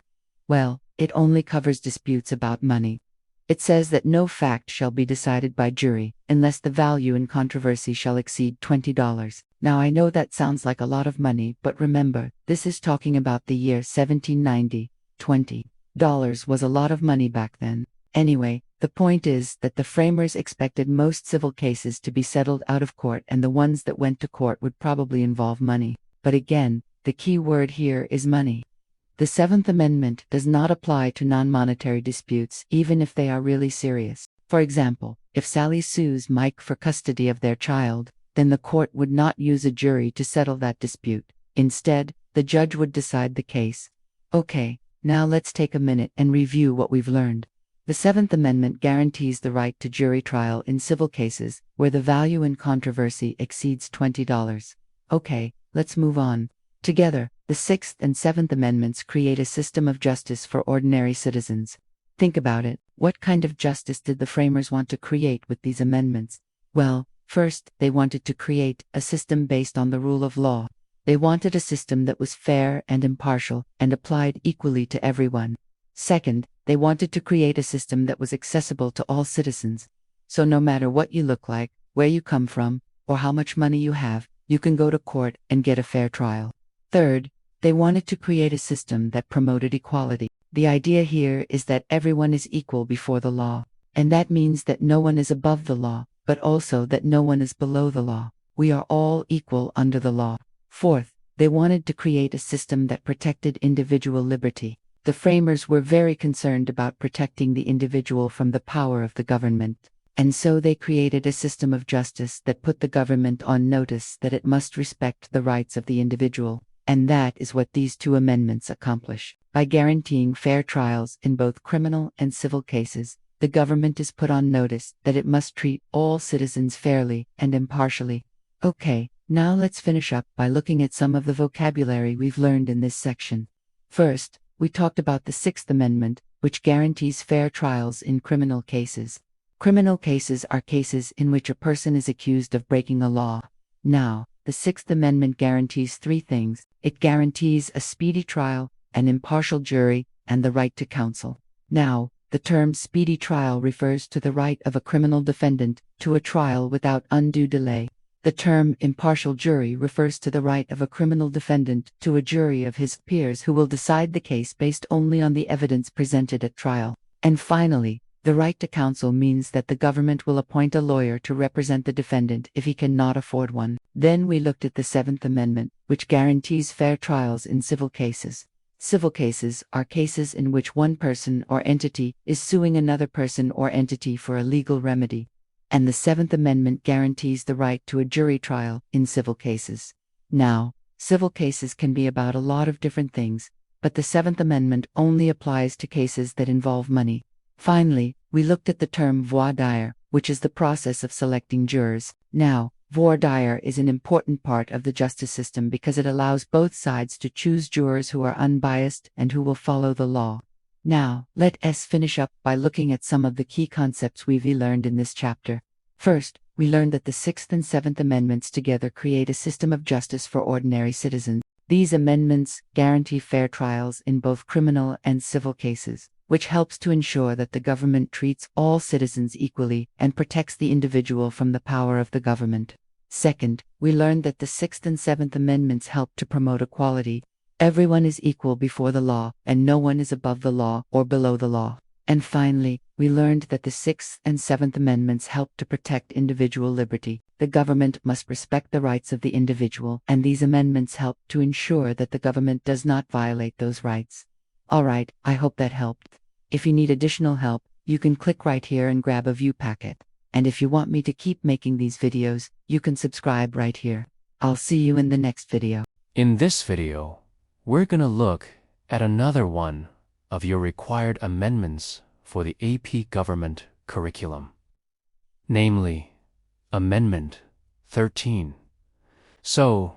Well, it only covers disputes about money. It says that no fact shall be decided by jury unless the value in controversy shall exceed $20. Now I know that sounds like a lot of money, but remember, this is talking about the year 1790. $20 was a lot of money back then. Anyway, the point is that the framers expected most civil cases to be settled out of court, and the ones that went to court would probably involve money. But again, the key word here is money. The Seventh Amendment does not apply to non-monetary disputes, even if they are really serious. For example, if Sally sues Mike for custody of their child, then the court would not use a jury to settle that dispute. Instead, the judge would decide the case. Okay, now let's take a minute and review what we've learned. The Seventh Amendment guarantees the right to jury trial in civil cases where the value in controversy exceeds $20. Okay, let's move on. Together, the Sixth and Seventh Amendments create a system of justice for ordinary citizens. Think about it. What kind of justice did the framers want to create with these amendments? Well, first, they wanted to create a system based on the rule of law. They wanted a system that was fair and impartial and applied equally to everyone. Second, they wanted to create a system that was accessible to all citizens. So no matter what you look like, where you come from, or how much money you have, you can go to court and get a fair trial. Third, they wanted to create a system that promoted equality. The idea here is that everyone is equal before the law, and that means that no one is above the law, but also that no one is below the law. We are all equal under the law. Fourth, they wanted to create a system that protected individual liberty. The framers were very concerned about protecting the individual from the power of the government, and so they created a system of justice that put the government on notice that it must respect the rights of the individual. And that is what these two amendments accomplish. By guaranteeing fair trials in both criminal and civil cases, the government is put on notice that it must treat all citizens fairly and impartially. Okay, now let's finish up by looking at some of the vocabulary we've learned in this section. First, we talked about the Sixth Amendment, which guarantees fair trials in criminal cases. Criminal cases are cases in which a person is accused of breaking a law. Now, the Sixth Amendment guarantees three things. It guarantees a speedy trial, an impartial jury, and the right to counsel. Now, the term speedy trial refers to the right of a criminal defendant to a trial without undue delay. The term impartial jury refers to the right of a criminal defendant to a jury of his peers who will decide the case based only on the evidence presented at trial. And finally, the right to counsel means that the government will appoint a lawyer to represent the defendant if he cannot afford one. Then we looked at the Seventh Amendment, which guarantees fair trials in civil cases. Civil cases are cases in which one person or entity is suing another person or entity for a legal remedy. And the Seventh Amendment guarantees the right to a jury trial in civil cases. Now, civil cases can be about a lot of different things, but the Seventh Amendment only applies to cases that involve money. Finally, we looked at the term voir dire, which is the process of selecting jurors. Now, voir dire is an important part of the justice system because it allows both sides to choose jurors who are unbiased and who will follow the law. Now, let us finish up by looking at some of the key concepts we've learned in this chapter. First, we learned that the Sixth and Seventh Amendments together create a system of justice for ordinary citizens. These amendments guarantee fair trials in both criminal and civil cases, which helps to ensure that the government treats all citizens equally and protects the individual from the power of the government. Second, we learned that the Sixth and Seventh Amendments help to promote equality. Everyone is equal before the law, and no one is above the law or below the law. And finally, we learned that the Sixth and Seventh Amendments help to protect individual liberty. The government must respect the rights of the individual, and these amendments help to ensure that the government does not violate those rights. Alright, I hope that helped. If you need additional help, you can click right here and grab a view packet. And if you want me to keep making these videos, you can subscribe right here. I'll see you in the next video. In this video, we're gonna look at another one of your required amendments for the AP Government curriculum. Namely, Amendment 13. So,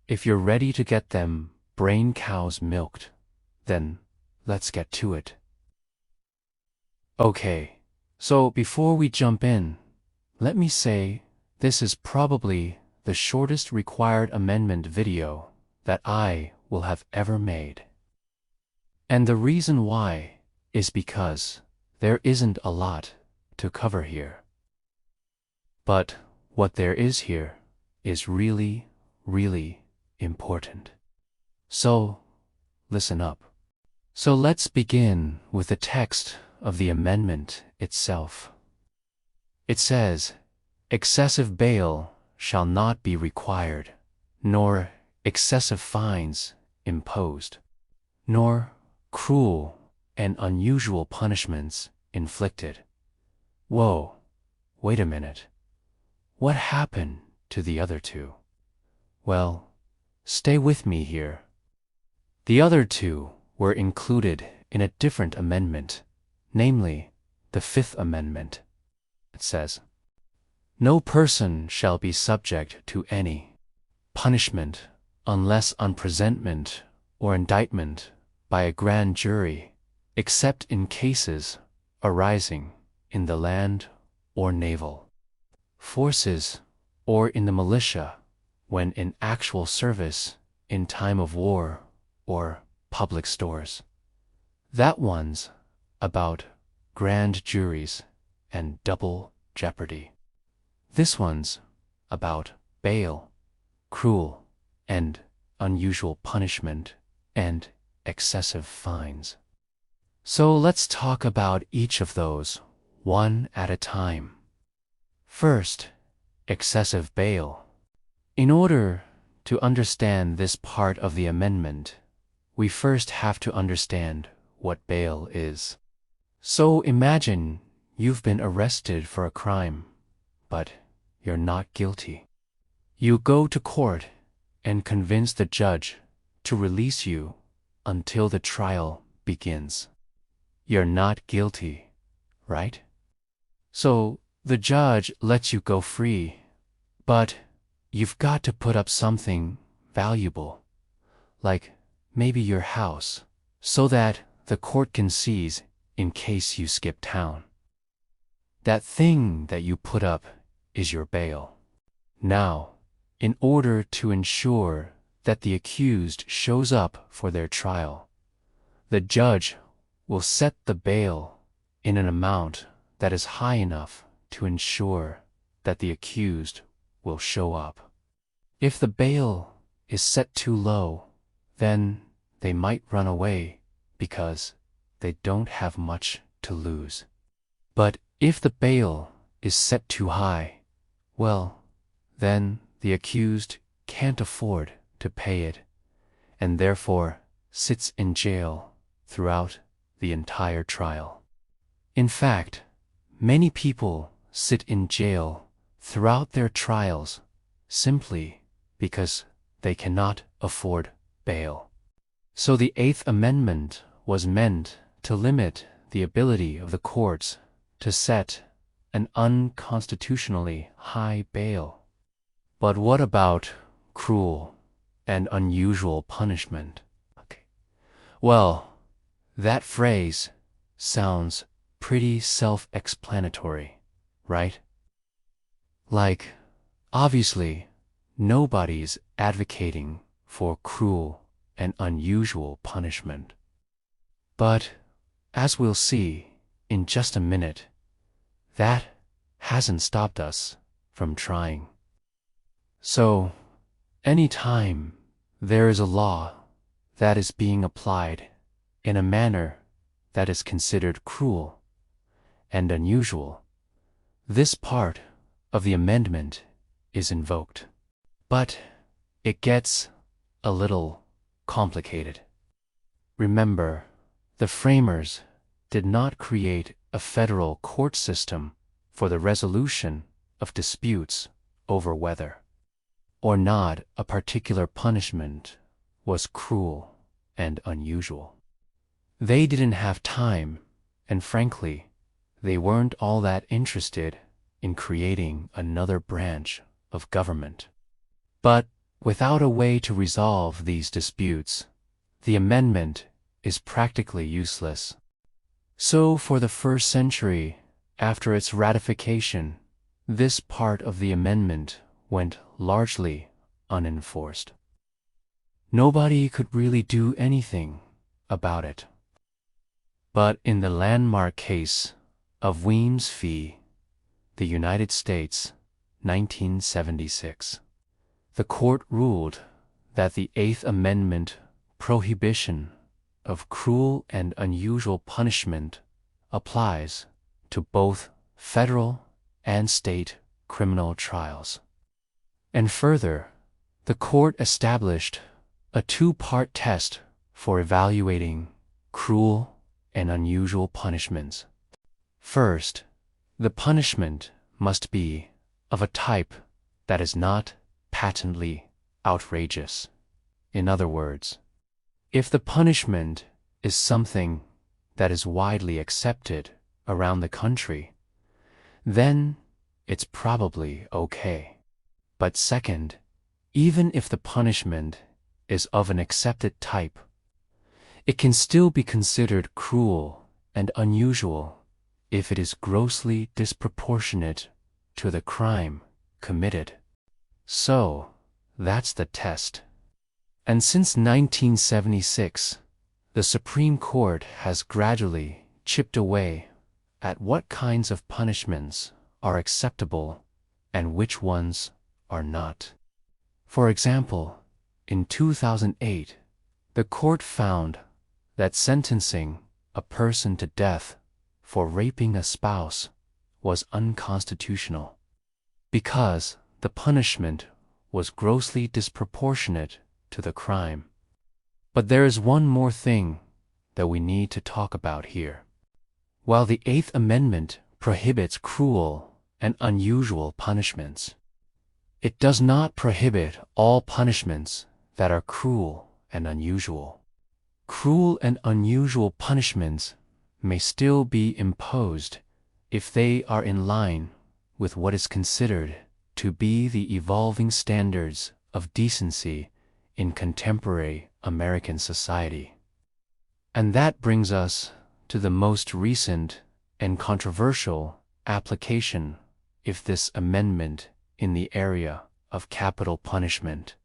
if you're ready to get them brain cows milked, then let's get to it. Okay, so before we jump in, let me say this is probably the shortest required amendment video that I will have ever made. And the reason why is because there isn't a lot to cover here. But what there is here is really, really important. So, listen up. So let's begin with the text of the amendment itself. It says, excessive bail shall not be required, nor excessive fines imposed, nor cruel and unusual punishments inflicted. Whoa, wait a minute. What happened to the other two? Well, stay with me here. The other two were included in a different amendment, namely the Fifth Amendment. It says, no person shall be subject to any punishment unless on presentment or indictment by a grand jury, except in cases arising in the land or naval forces or in the militia when in actual service in time of war or public stores. That one's about grand juries and double jeopardy. This one's about bail, cruel and unusual punishment, and excessive fines. So let's talk about each of those one at a time. First, excessive bail. In order to understand this part of the amendment, we first have to understand what bail is. So imagine you've been arrested for a crime, but you're not guilty. You go to court and convince the judge to release you until the trial begins. You're not guilty, right? So the judge lets you go free, but you've got to put up something valuable, like maybe your house, so that the court can seize in case you skip town. That thing that you put up is your bail. Now, in order to ensure that the accused shows up for their trial, the judge will set the bail in an amount that is high enough to ensure that the accused will show up. If the bail is set too low, then they might run away because they don't have much to lose. But if the bail is set too high, well, then the accused can't afford to pay it, and therefore sits in jail throughout the entire trial. In fact, many people sit in jail throughout their trials simply because they cannot afford bail. So the Eighth Amendment was meant to limit the ability of the courts to set an unconstitutionally high bail. But what about cruel and unusual punishment? Well, that phrase sounds pretty self-explanatory, right? Like, obviously, nobody's advocating for cruel and unusual punishment. But, as we'll see in just a minute, that hasn't stopped us from trying. So, anytime there is a law that is being applied in a manner that is considered cruel and unusual, this part of the amendment is invoked. But it gets a little complicated. Remember, the framers did not create a federal court system for the resolution of disputes over whether or not a particular punishment was cruel and unusual. They didn't have time, and frankly, they weren't all that interested in creating another branch of government. But without a way to resolve these disputes, the amendment is practically useless. So for the first century after its ratification, this part of the amendment went largely unenforced. Nobody could really do anything about it. But in the landmark case of Weems v. the United States, 1976, the court ruled that the Eighth Amendment prohibition of cruel and unusual punishment applies to both federal and state criminal trials. And further, the court established a two-part test for evaluating cruel and unusual punishments. First, the punishment must be of a type that is not patently outrageous. In other words, if the punishment is something that is widely accepted around the country, then it's probably okay. But second, even if the punishment is of an accepted type, it can still be considered cruel and unusual if it is grossly disproportionate to the crime committed. So, that's the test. And since 1976, the Supreme Court has gradually chipped away at what kinds of punishments are acceptable and which ones are not. For example, in 2008, the court found that sentencing a person to death for raping a spouse was unconstitutional because the punishment was grossly disproportionate to the crime. But there is one more thing that we need to talk about here. While the Eighth Amendment prohibits cruel and unusual punishments, it does not prohibit all punishments that are cruel and unusual. Cruel and unusual punishments may still be imposed if they are in line with what is considered to be the evolving standards of decency in contemporary American society. And that brings us to the most recent and controversial application of this amendment in the area of capital punishment.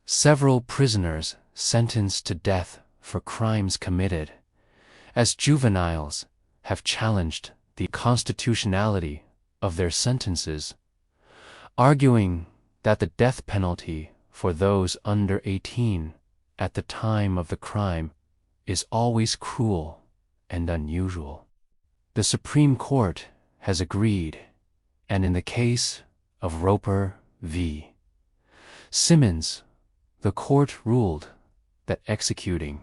Several prisoners sentenced to death for crimes committed as juveniles have challenged the constitutionality of their sentences, arguing that the death penalty for those under 18 at the time of the crime is always cruel and unusual. The Supreme Court has agreed, and in the case of Roper v. Simmons, the court ruled that executing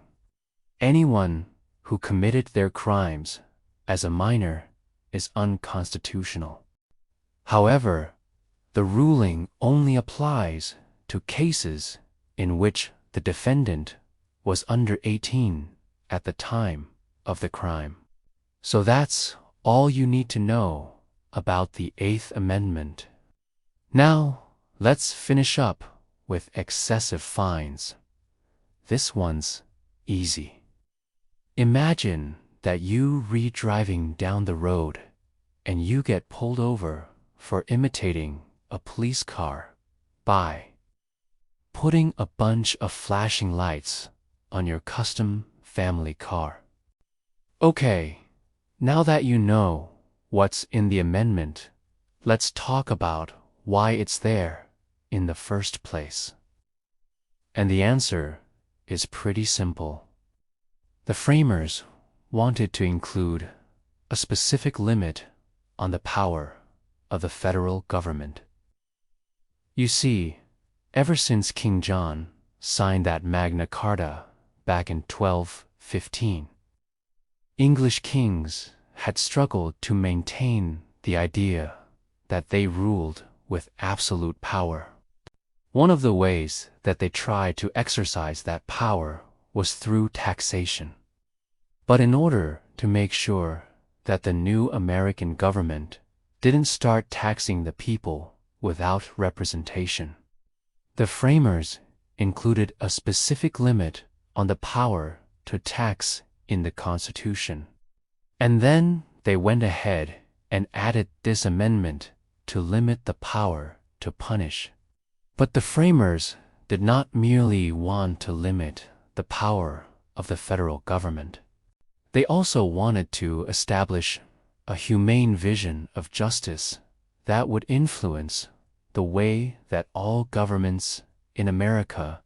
anyone who committed their crimes as a minor is unconstitutional. However, the ruling only applies to cases in which the defendant was under 18 at the time of the crime. So that's all you need to know about the Eighth Amendment. Now, let's finish up with excessive fines. This one's easy. Imagine that you re-driving down the road and you get pulled over for imitating a police car by putting a bunch of flashing lights on your custom family car. Okay, now that you know what's in the amendment, let's talk about why it's there in the first place. And the answer is pretty simple. The framers wanted to include a specific limit on the power of the federal government. You see, ever since King John signed that Magna Carta back in 1215, English kings had struggled to maintain the idea that they ruled with absolute power. One of the ways that they tried to exercise that power was through taxation. But in order to make sure that the new American government didn't start taxing the people without representation, the framers included a specific limit on the power to tax in the Constitution. And then they went ahead and added this amendment to limit the power to punish. But the framers did not merely want to limit the power of the federal government. They also wanted to establish a humane vision of justice that would influence the way that all governments in America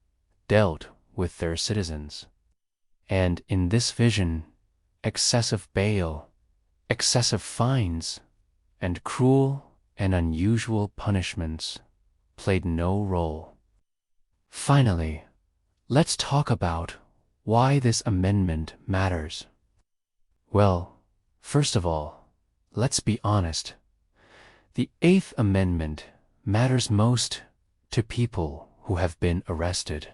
dealt with their citizens. And in this vision, excessive bail, excessive fines, and cruel and unusual punishments played no role. Finally, let's talk about why this amendment matters. Well, first of all, let's be honest. The Eighth Amendment matters most to people who have been arrested.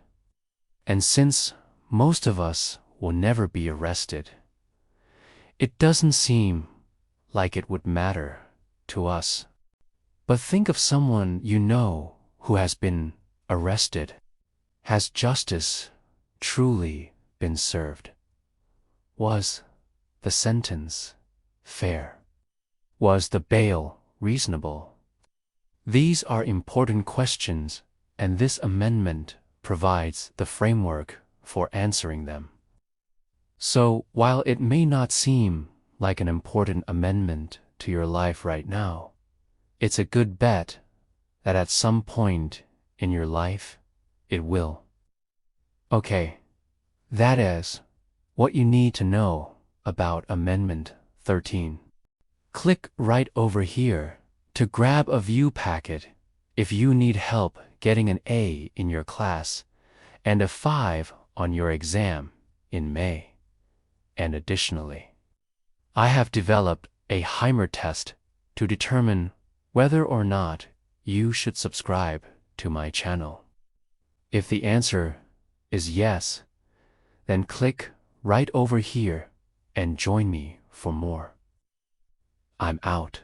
And since most of us will never be arrested, it doesn't seem like it would matter to us. But think of someone you know who has been arrested. Has justice truly been served? Was the sentence fair? Was the bail reasonable? These are important questions, and this amendment provides the framework for answering them. So, while it may not seem like an important amendment to your life right now, it's a good bet that at some point in your life, it will. Okay, that is what you need to know about Amendment 13. Click right over here to grab a view packet if you need help getting an A in your class and a 5 on your exam in May. And additionally, I have developed a Heimer test to determine whether or not you should subscribe to my channel. If the answer is yes, then click right over here and join me for more. I'm out.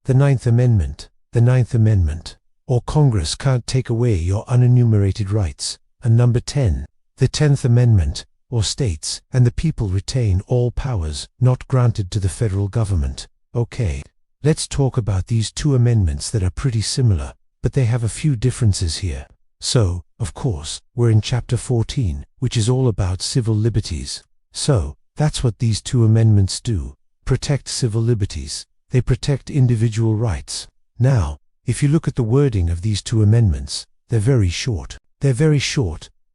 The Ninth Amendment. The Ninth Amendment. Or Congress can't take away your unenumerated rights. And number 10. The 10th Amendment. Or states and the people retain all powers not granted to the federal government. Okay, let's talk about these two amendments that are pretty similar, but they have a few differences here. So, of course, we're in Chapter 14, which is all about civil liberties. So, that's what these two amendments do. Protect civil liberties. They protect individual rights. Now, if you look at the wording of these two amendments, they're very short.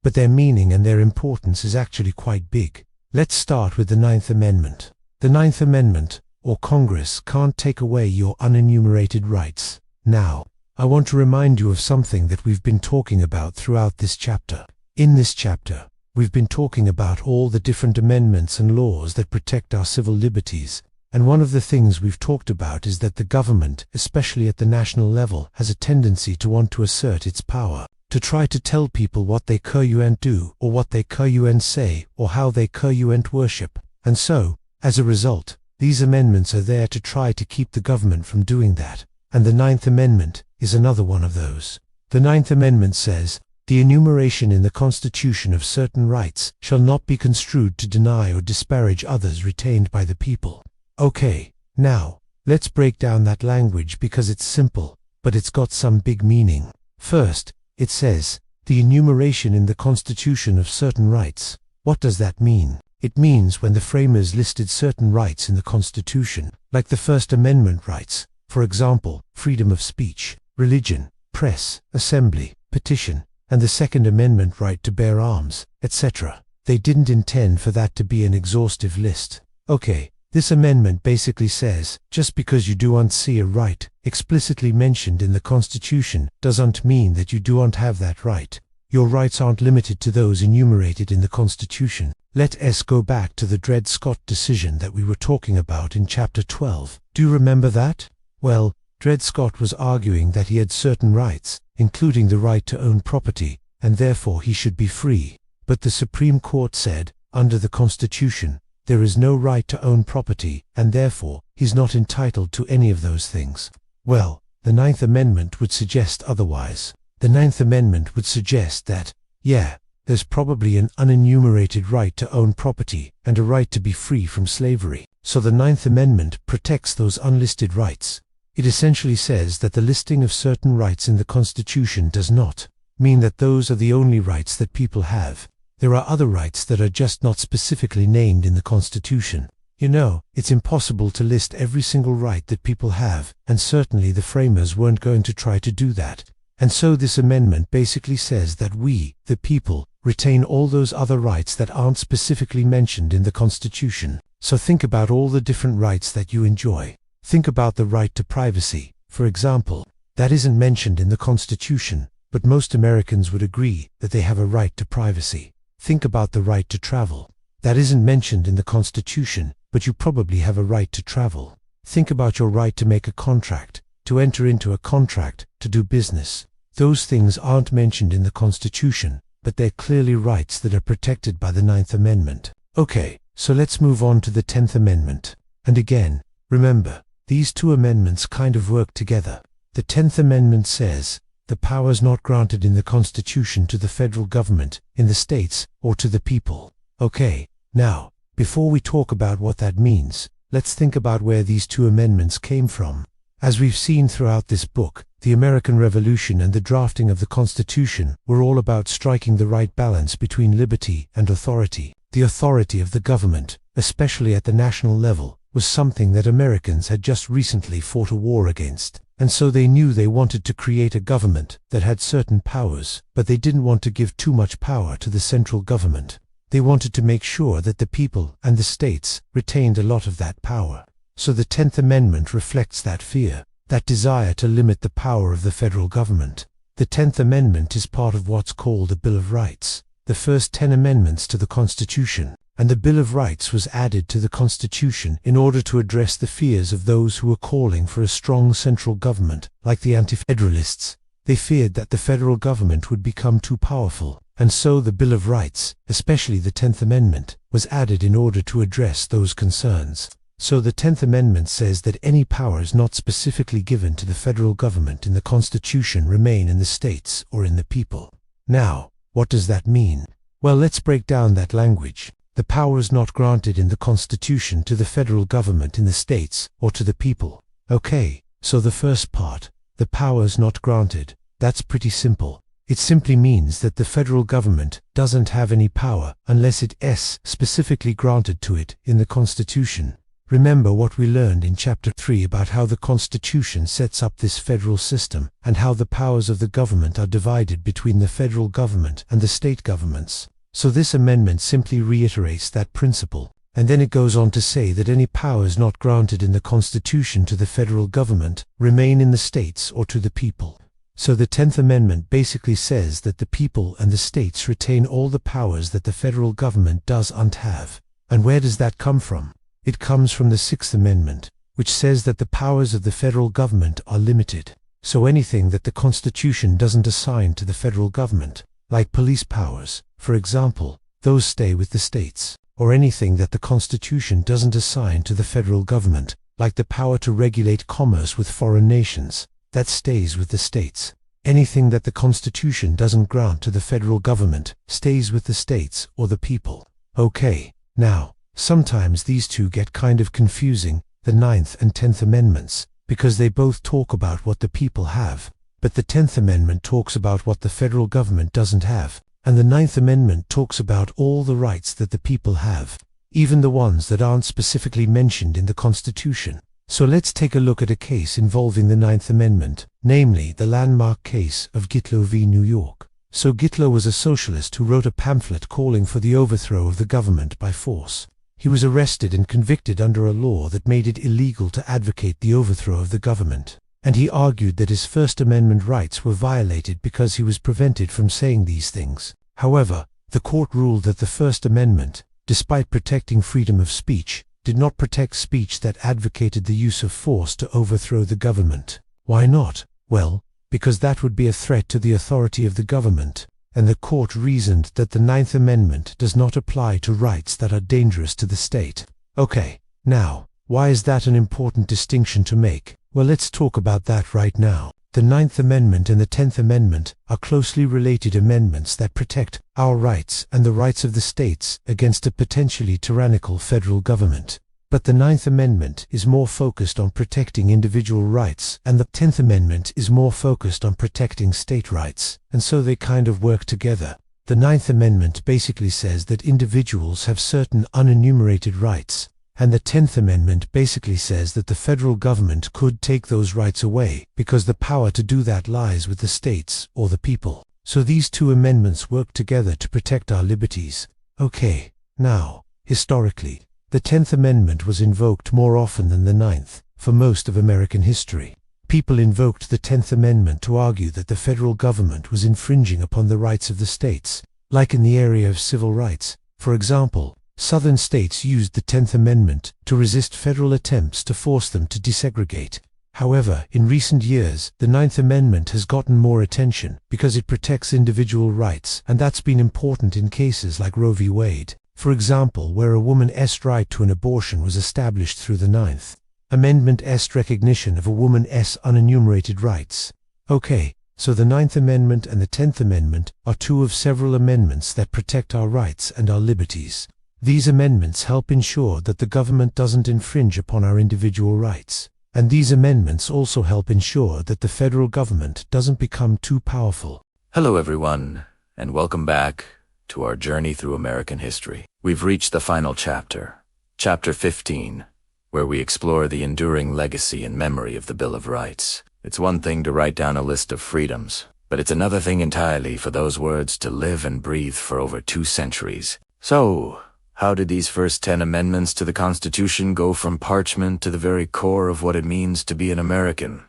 But their meaning and their importance is actually quite big. Let's start with the Ninth Amendment. The Ninth Amendment, or Congress can't take away your unenumerated rights. Now, I want to remind you of something that we've been talking about throughout this chapter. In this chapter, we've been talking about all the different amendments and laws that protect our civil liberties. And one of the things we've talked about is that the government, especially at the national level, has a tendency to want to assert its power, to try to tell people what they and do, or what they and say, or how they and worship. And so, as a result, these amendments are there to try to keep the government from doing that. And the Ninth Amendment is another one of those. The Ninth Amendment says, "The enumeration in the Constitution of certain rights shall not be construed to deny or disparage others retained by the people." Okay, now, let's break down that language because it's simple, but it's got some big meaning. First, it says, the enumeration in the Constitution of certain rights. What does that mean? It means when the framers listed certain rights in the Constitution, like the First Amendment rights, for example, freedom of speech, religion, press, assembly, petition, and the Second Amendment right to bear arms, etc. They didn't intend for that to be an exhaustive list. Okay, this amendment basically says, just because you don't see a right explicitly mentioned in the Constitution doesn't mean that you don't have that right. Your rights aren't limited to those enumerated in the Constitution. Let's go back to the Dred Scott decision that we were talking about in Chapter 12. Do you remember that? Well, Dred Scott was arguing that he had certain rights, including the right to own property, and therefore he should be free. But the Supreme Court said, under the Constitution, there is no right to own property, and therefore, he's not entitled to any of those things. Well, the Ninth Amendment would suggest otherwise. The Ninth Amendment would suggest that, yeah, there's probably an unenumerated right to own property and a right to be free from slavery. So the Ninth Amendment protects those unlisted rights. It essentially says that the listing of certain rights in the Constitution does not mean that those are the only rights that people have. There are other rights that are just not specifically named in the Constitution. You know, it's impossible to list every single right that people have, and certainly the framers weren't going to try to do that. And so this amendment basically says that we, the people, retain all those other rights that aren't specifically mentioned in the Constitution. So think about all the different rights that you enjoy. Think about the right to privacy, for example. That isn't mentioned in the Constitution, but most Americans would agree that they have a right to privacy. Think about the right to travel. That isn't mentioned in the Constitution, but you probably have a right to travel. Think about your right to make a contract, to enter into a contract, to do business. Those things aren't mentioned in the Constitution, but they're clearly rights that are protected by the 9th Amendment. Okay, so let's move on to the 10th Amendment. And again, remember, these two amendments kind of work together. The 10th Amendment says, the powers not granted in the Constitution to the federal government, in the states, or to the people. Okay, now, before we talk about what that means, let's think about where these two amendments came from. As we've seen throughout this book, the American Revolution and the drafting of the Constitution were all about striking the right balance between liberty and authority. The authority of the government, especially at the national level, was something that Americans had just recently fought a war against. And so they knew they wanted to create a government that had certain powers, but they didn't want to give too much power to the central government. They wanted to make sure that the people and the states retained a lot of that power. So the 10th Amendment reflects that fear, that desire to limit the power of the federal government. The 10th Amendment is part of what's called a Bill of Rights, the first 10 amendments to the Constitution. And the Bill of Rights was added to the Constitution in order to address the fears of those who were calling for a strong central government, like the Anti-Federalists. They feared that the federal government would become too powerful, and so the Bill of Rights, especially the 10th Amendment, was added in order to address those concerns. So the 10th Amendment says that any powers not specifically given to the federal government in the Constitution remain in the states or in the people. Now, what does that mean? Well, let's break down that language. The powers not granted in the Constitution to the federal government in the states or to the people. Okay, so the first part, the powers not granted, that's pretty simple. It simply means that the federal government doesn't have any power unless it is specifically granted to it in the Constitution. Remember what we learned in Chapter 3 about how the Constitution sets up this federal system and how the powers of the government are divided between the federal government and the state governments. So this amendment simply reiterates that principle, and then it goes on to say that any powers not granted in the Constitution to the federal government remain in the states or to the people. So the 10th Amendment basically says that the people and the states retain all the powers that the federal government doesn't have. And where does that come from? It comes from the 6th Amendment, which says that the powers of the federal government are limited. So anything that the Constitution doesn't assign to the federal government, like police powers, for example, those stay with the states. Or anything that the Constitution doesn't assign to the federal government, like the power to regulate commerce with foreign nations, that stays with the states. Anything that the Constitution doesn't grant to the federal government stays with the states or the people. Okay, now, sometimes these two get kind of confusing, the 9th and 10th Amendments, because they both talk about what the people have. But the 10th Amendment talks about what the federal government doesn't have, and the 9th Amendment talks about all the rights that the people have, even the ones that aren't specifically mentioned in the Constitution. So let's take a look at a case involving the 9th Amendment, namely the landmark case of Gitlow v. New York. So Gitlow was a socialist who wrote a pamphlet calling for the overthrow of the government by force. He was arrested and convicted under a law that made it illegal to advocate the overthrow of the government. And he argued that his First Amendment rights were violated because he was prevented from saying these things. However, the court ruled that the First Amendment, despite protecting freedom of speech, did not protect speech that advocated the use of force to overthrow the government. Why not? Well, because that would be a threat to the authority of the government, and the court reasoned that the 9th Amendment does not apply to rights that are dangerous to the state. Okay, now, why is that an important distinction to make? Well, let's talk about that right now. The 9th Amendment and the 10th Amendment are closely related amendments that protect our rights and the rights of the states against a potentially tyrannical federal government. But the 9th Amendment is more focused on protecting individual rights, and the 10th Amendment is more focused on protecting state rights, and so they kind of work together. The The Ninth Amendment basically says that individuals have certain unenumerated rights, and the 10th Amendment basically says that the federal government could take those rights away, because the power to do that lies with the states or the people. So these two amendments work together to protect our liberties. Okay, now, historically, the 10th Amendment was invoked more often than the 9th, for most of American history. People invoked the 10th Amendment to argue that the federal government was infringing upon the rights of the states, like in the area of civil rights. For example, Southern states used the 10th Amendment to resist federal attempts to force them to desegregate. However, in recent years, the Ninth Amendment has gotten more attention because it protects individual rights, and that's been important in cases like Roe v. Wade, for example, where a woman's right to an abortion was established through the Ninth Amendment's recognition of a woman's unenumerated rights. Okay, so the Ninth Amendment and the 10th Amendment are two of several amendments that protect our rights and our liberties. These amendments help ensure that the government doesn't infringe upon our individual rights. And these amendments also help ensure that the federal government doesn't become too powerful. Hello everyone, and welcome back to our journey through American history. We've reached the final chapter, Chapter 15, where we explore the enduring legacy and memory of the Bill of Rights. It's one thing to write down a list of freedoms, but it's another thing entirely for those words to live and breathe for over 2 centuries. So, how did these first 10 amendments to the Constitution go from parchment to the very core of what it means to be an American?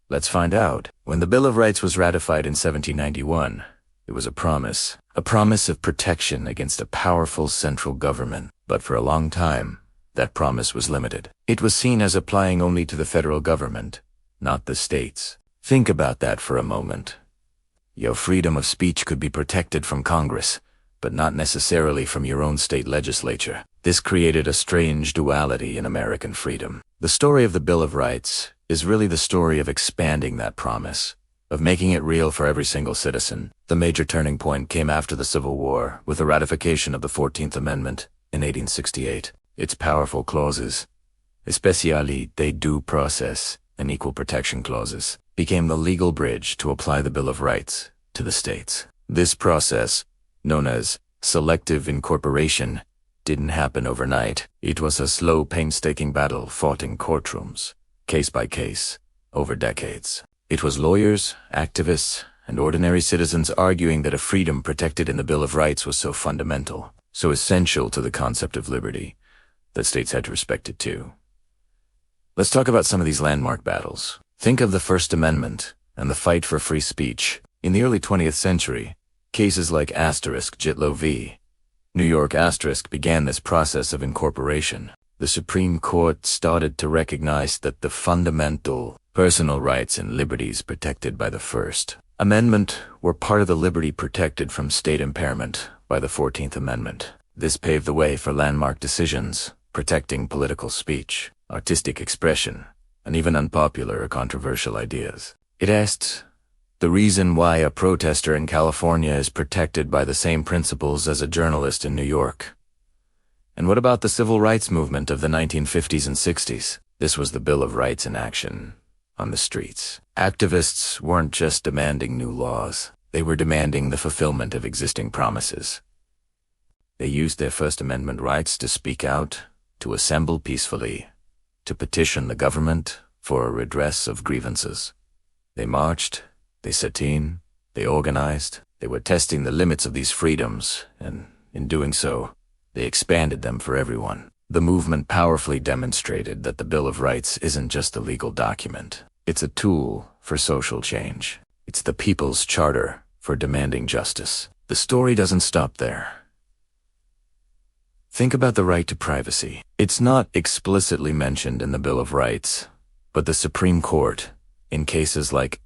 Let's find out. When the Bill of Rights was ratified in 1791, it was a promise of protection against a powerful central government. But for a long time, that promise was limited. It was seen as applying only to the federal government, not the states. Think about that for a moment. Your freedom of speech could be protected from Congress, but not necessarily from your own state legislature. This created a strange duality in American freedom. The story of the Bill of Rights is really the story of expanding that promise, of making it real for every single citizen. The major turning point came after the Civil War, with the ratification of the 14th Amendment in 1868. Its powerful clauses, especially the due process and equal protection clauses, became the legal bridge to apply the Bill of Rights to the states. This process, known as selective incorporation, didn't happen overnight. It was a slow, painstaking battle fought in courtrooms, case by case, over decades. It was lawyers, activists, and ordinary citizens arguing that a freedom protected in the Bill of Rights was so fundamental, so essential to the concept of liberty, that states had to respect it too. Let's talk about some of these landmark battles. Think of the First Amendment and the fight for free speech. In the early 20th century, cases like Jitlow v. New York began this process of incorporation. The Supreme Court started to recognize that the fundamental personal rights and liberties protected by the First Amendment were part of the liberty protected from state impairment by the 14th Amendment. This paved the way for landmark decisions, protecting political speech, artistic expression, and even unpopular or controversial ideas. It asked the reason why a protester in California is protected by the same principles as a journalist in New York. And what about the civil rights movement of the 1950s and 60s? This was the Bill of Rights in action on the streets. Activists weren't just demanding new laws, they were demanding the fulfillment of existing promises. They used their First Amendment rights to speak out, to assemble peacefully, to petition the government for a redress of grievances. They marched, they sat in, they organized, they were testing the limits of these freedoms, and in doing so, they expanded them for everyone. The movement powerfully demonstrated that the Bill of Rights isn't just a legal document. It's a tool for social change. It's the people's charter for demanding justice. The story doesn't stop there. Think about the right to privacy. It's not explicitly mentioned in the Bill of Rights, but the Supreme Court, in cases like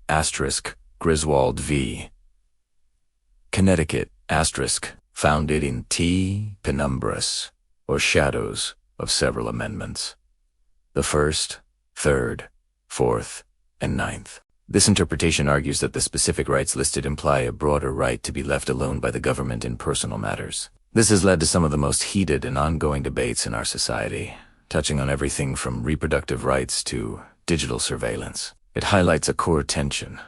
Griswold v. Connecticut, found it in penumbras, or shadows, of several amendments. The First, Third, Fourth, and Ninth. This interpretation argues that the specific rights listed imply a broader right to be left alone by the government in personal matters. This has led to some of the most heated and ongoing debates in our society, touching on everything from reproductive rights to digital surveillance. It highlights a core tension.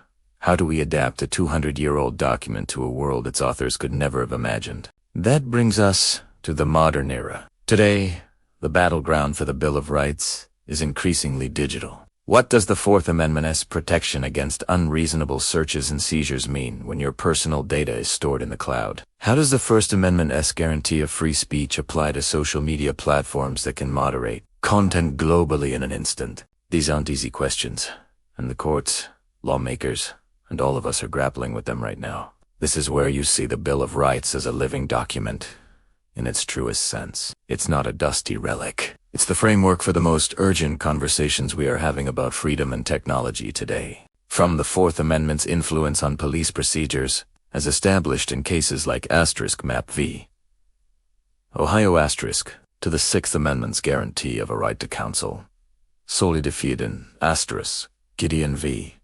How do we adapt a 200-year-old document to a world its authors could never have imagined? That brings us to the modern era. Today, the battleground for the Bill of Rights is increasingly digital. What does the Fourth Amendment's protection against unreasonable searches and seizures mean when your personal data is stored in the cloud? How does the First Amendment's guarantee of free speech apply to social media platforms that can moderate content globally in an instant? These aren't easy questions, and the courts, lawmakers, and all of us are grappling with them right now. This is where you see the Bill of Rights as a living document in its truest sense. It's not a dusty relic. It's the framework for the most urgent conversations we are having about freedom and technology today. From the Fourth Amendment's influence on police procedures, as established in cases like *Map v. Ohio *, to the Sixth Amendment's guarantee of a right to counsel, solely defeated in * Gideon v.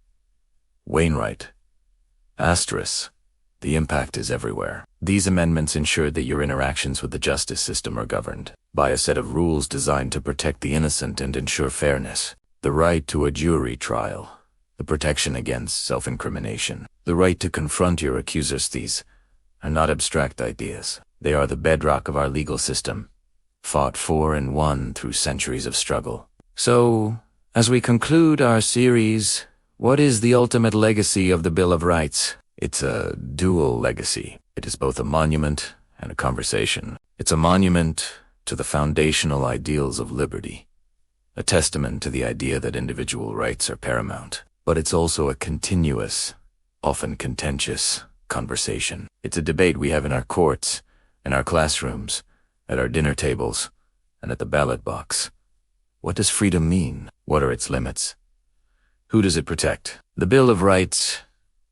Wainwright, *, the impact is everywhere. These amendments ensure that your interactions with the justice system are governed by a set of rules designed to protect the innocent and ensure fairness. The right to a jury trial, the protection against self-incrimination, the right to confront your accusers. These are not abstract ideas. They are the bedrock of our legal system, fought for and won through centuries of struggle. So, as we conclude our series, what is the ultimate legacy of the Bill of Rights? It's a dual legacy. It is both a monument and a conversation. It's a monument to the foundational ideals of liberty, a testament to the idea that individual rights are paramount. But it's also a continuous, often contentious, conversation. It's a debate we have in our courts, in our classrooms, at our dinner tables, and at the ballot box. What does freedom mean? What are its limits? Who does it protect? The Bill of Rights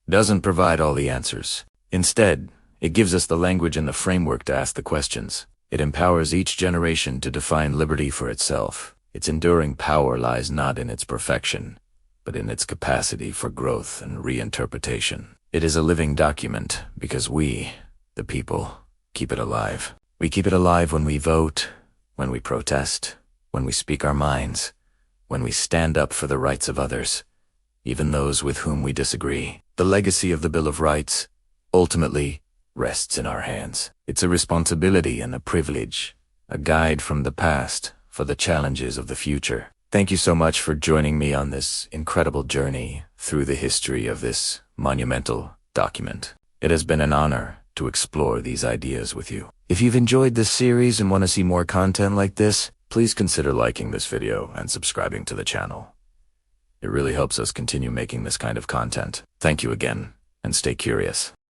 doesn't provide all the answers. Instead, it gives us the language and the framework to ask the questions. It empowers each generation to define liberty for itself. Its enduring power lies not in its perfection, but in its capacity for growth and reinterpretation. It is a living document because we, the people, keep it alive. We keep it alive when we vote, when we protest, when we speak our minds, when we stand up for the rights of others, even those with whom we disagree. The legacy of the Bill of Rights ultimately rests in our hands. It's a responsibility and a privilege, a guide from the past for the challenges of the future. Thank you so much for joining me on this incredible journey through the history of this monumental document. It has been an honor to explore these ideas with you. If you've enjoyed this series and want to see more content like this, please consider liking this video and subscribing to the channel. It really helps us continue making this kind of content. Thank you again, and stay curious.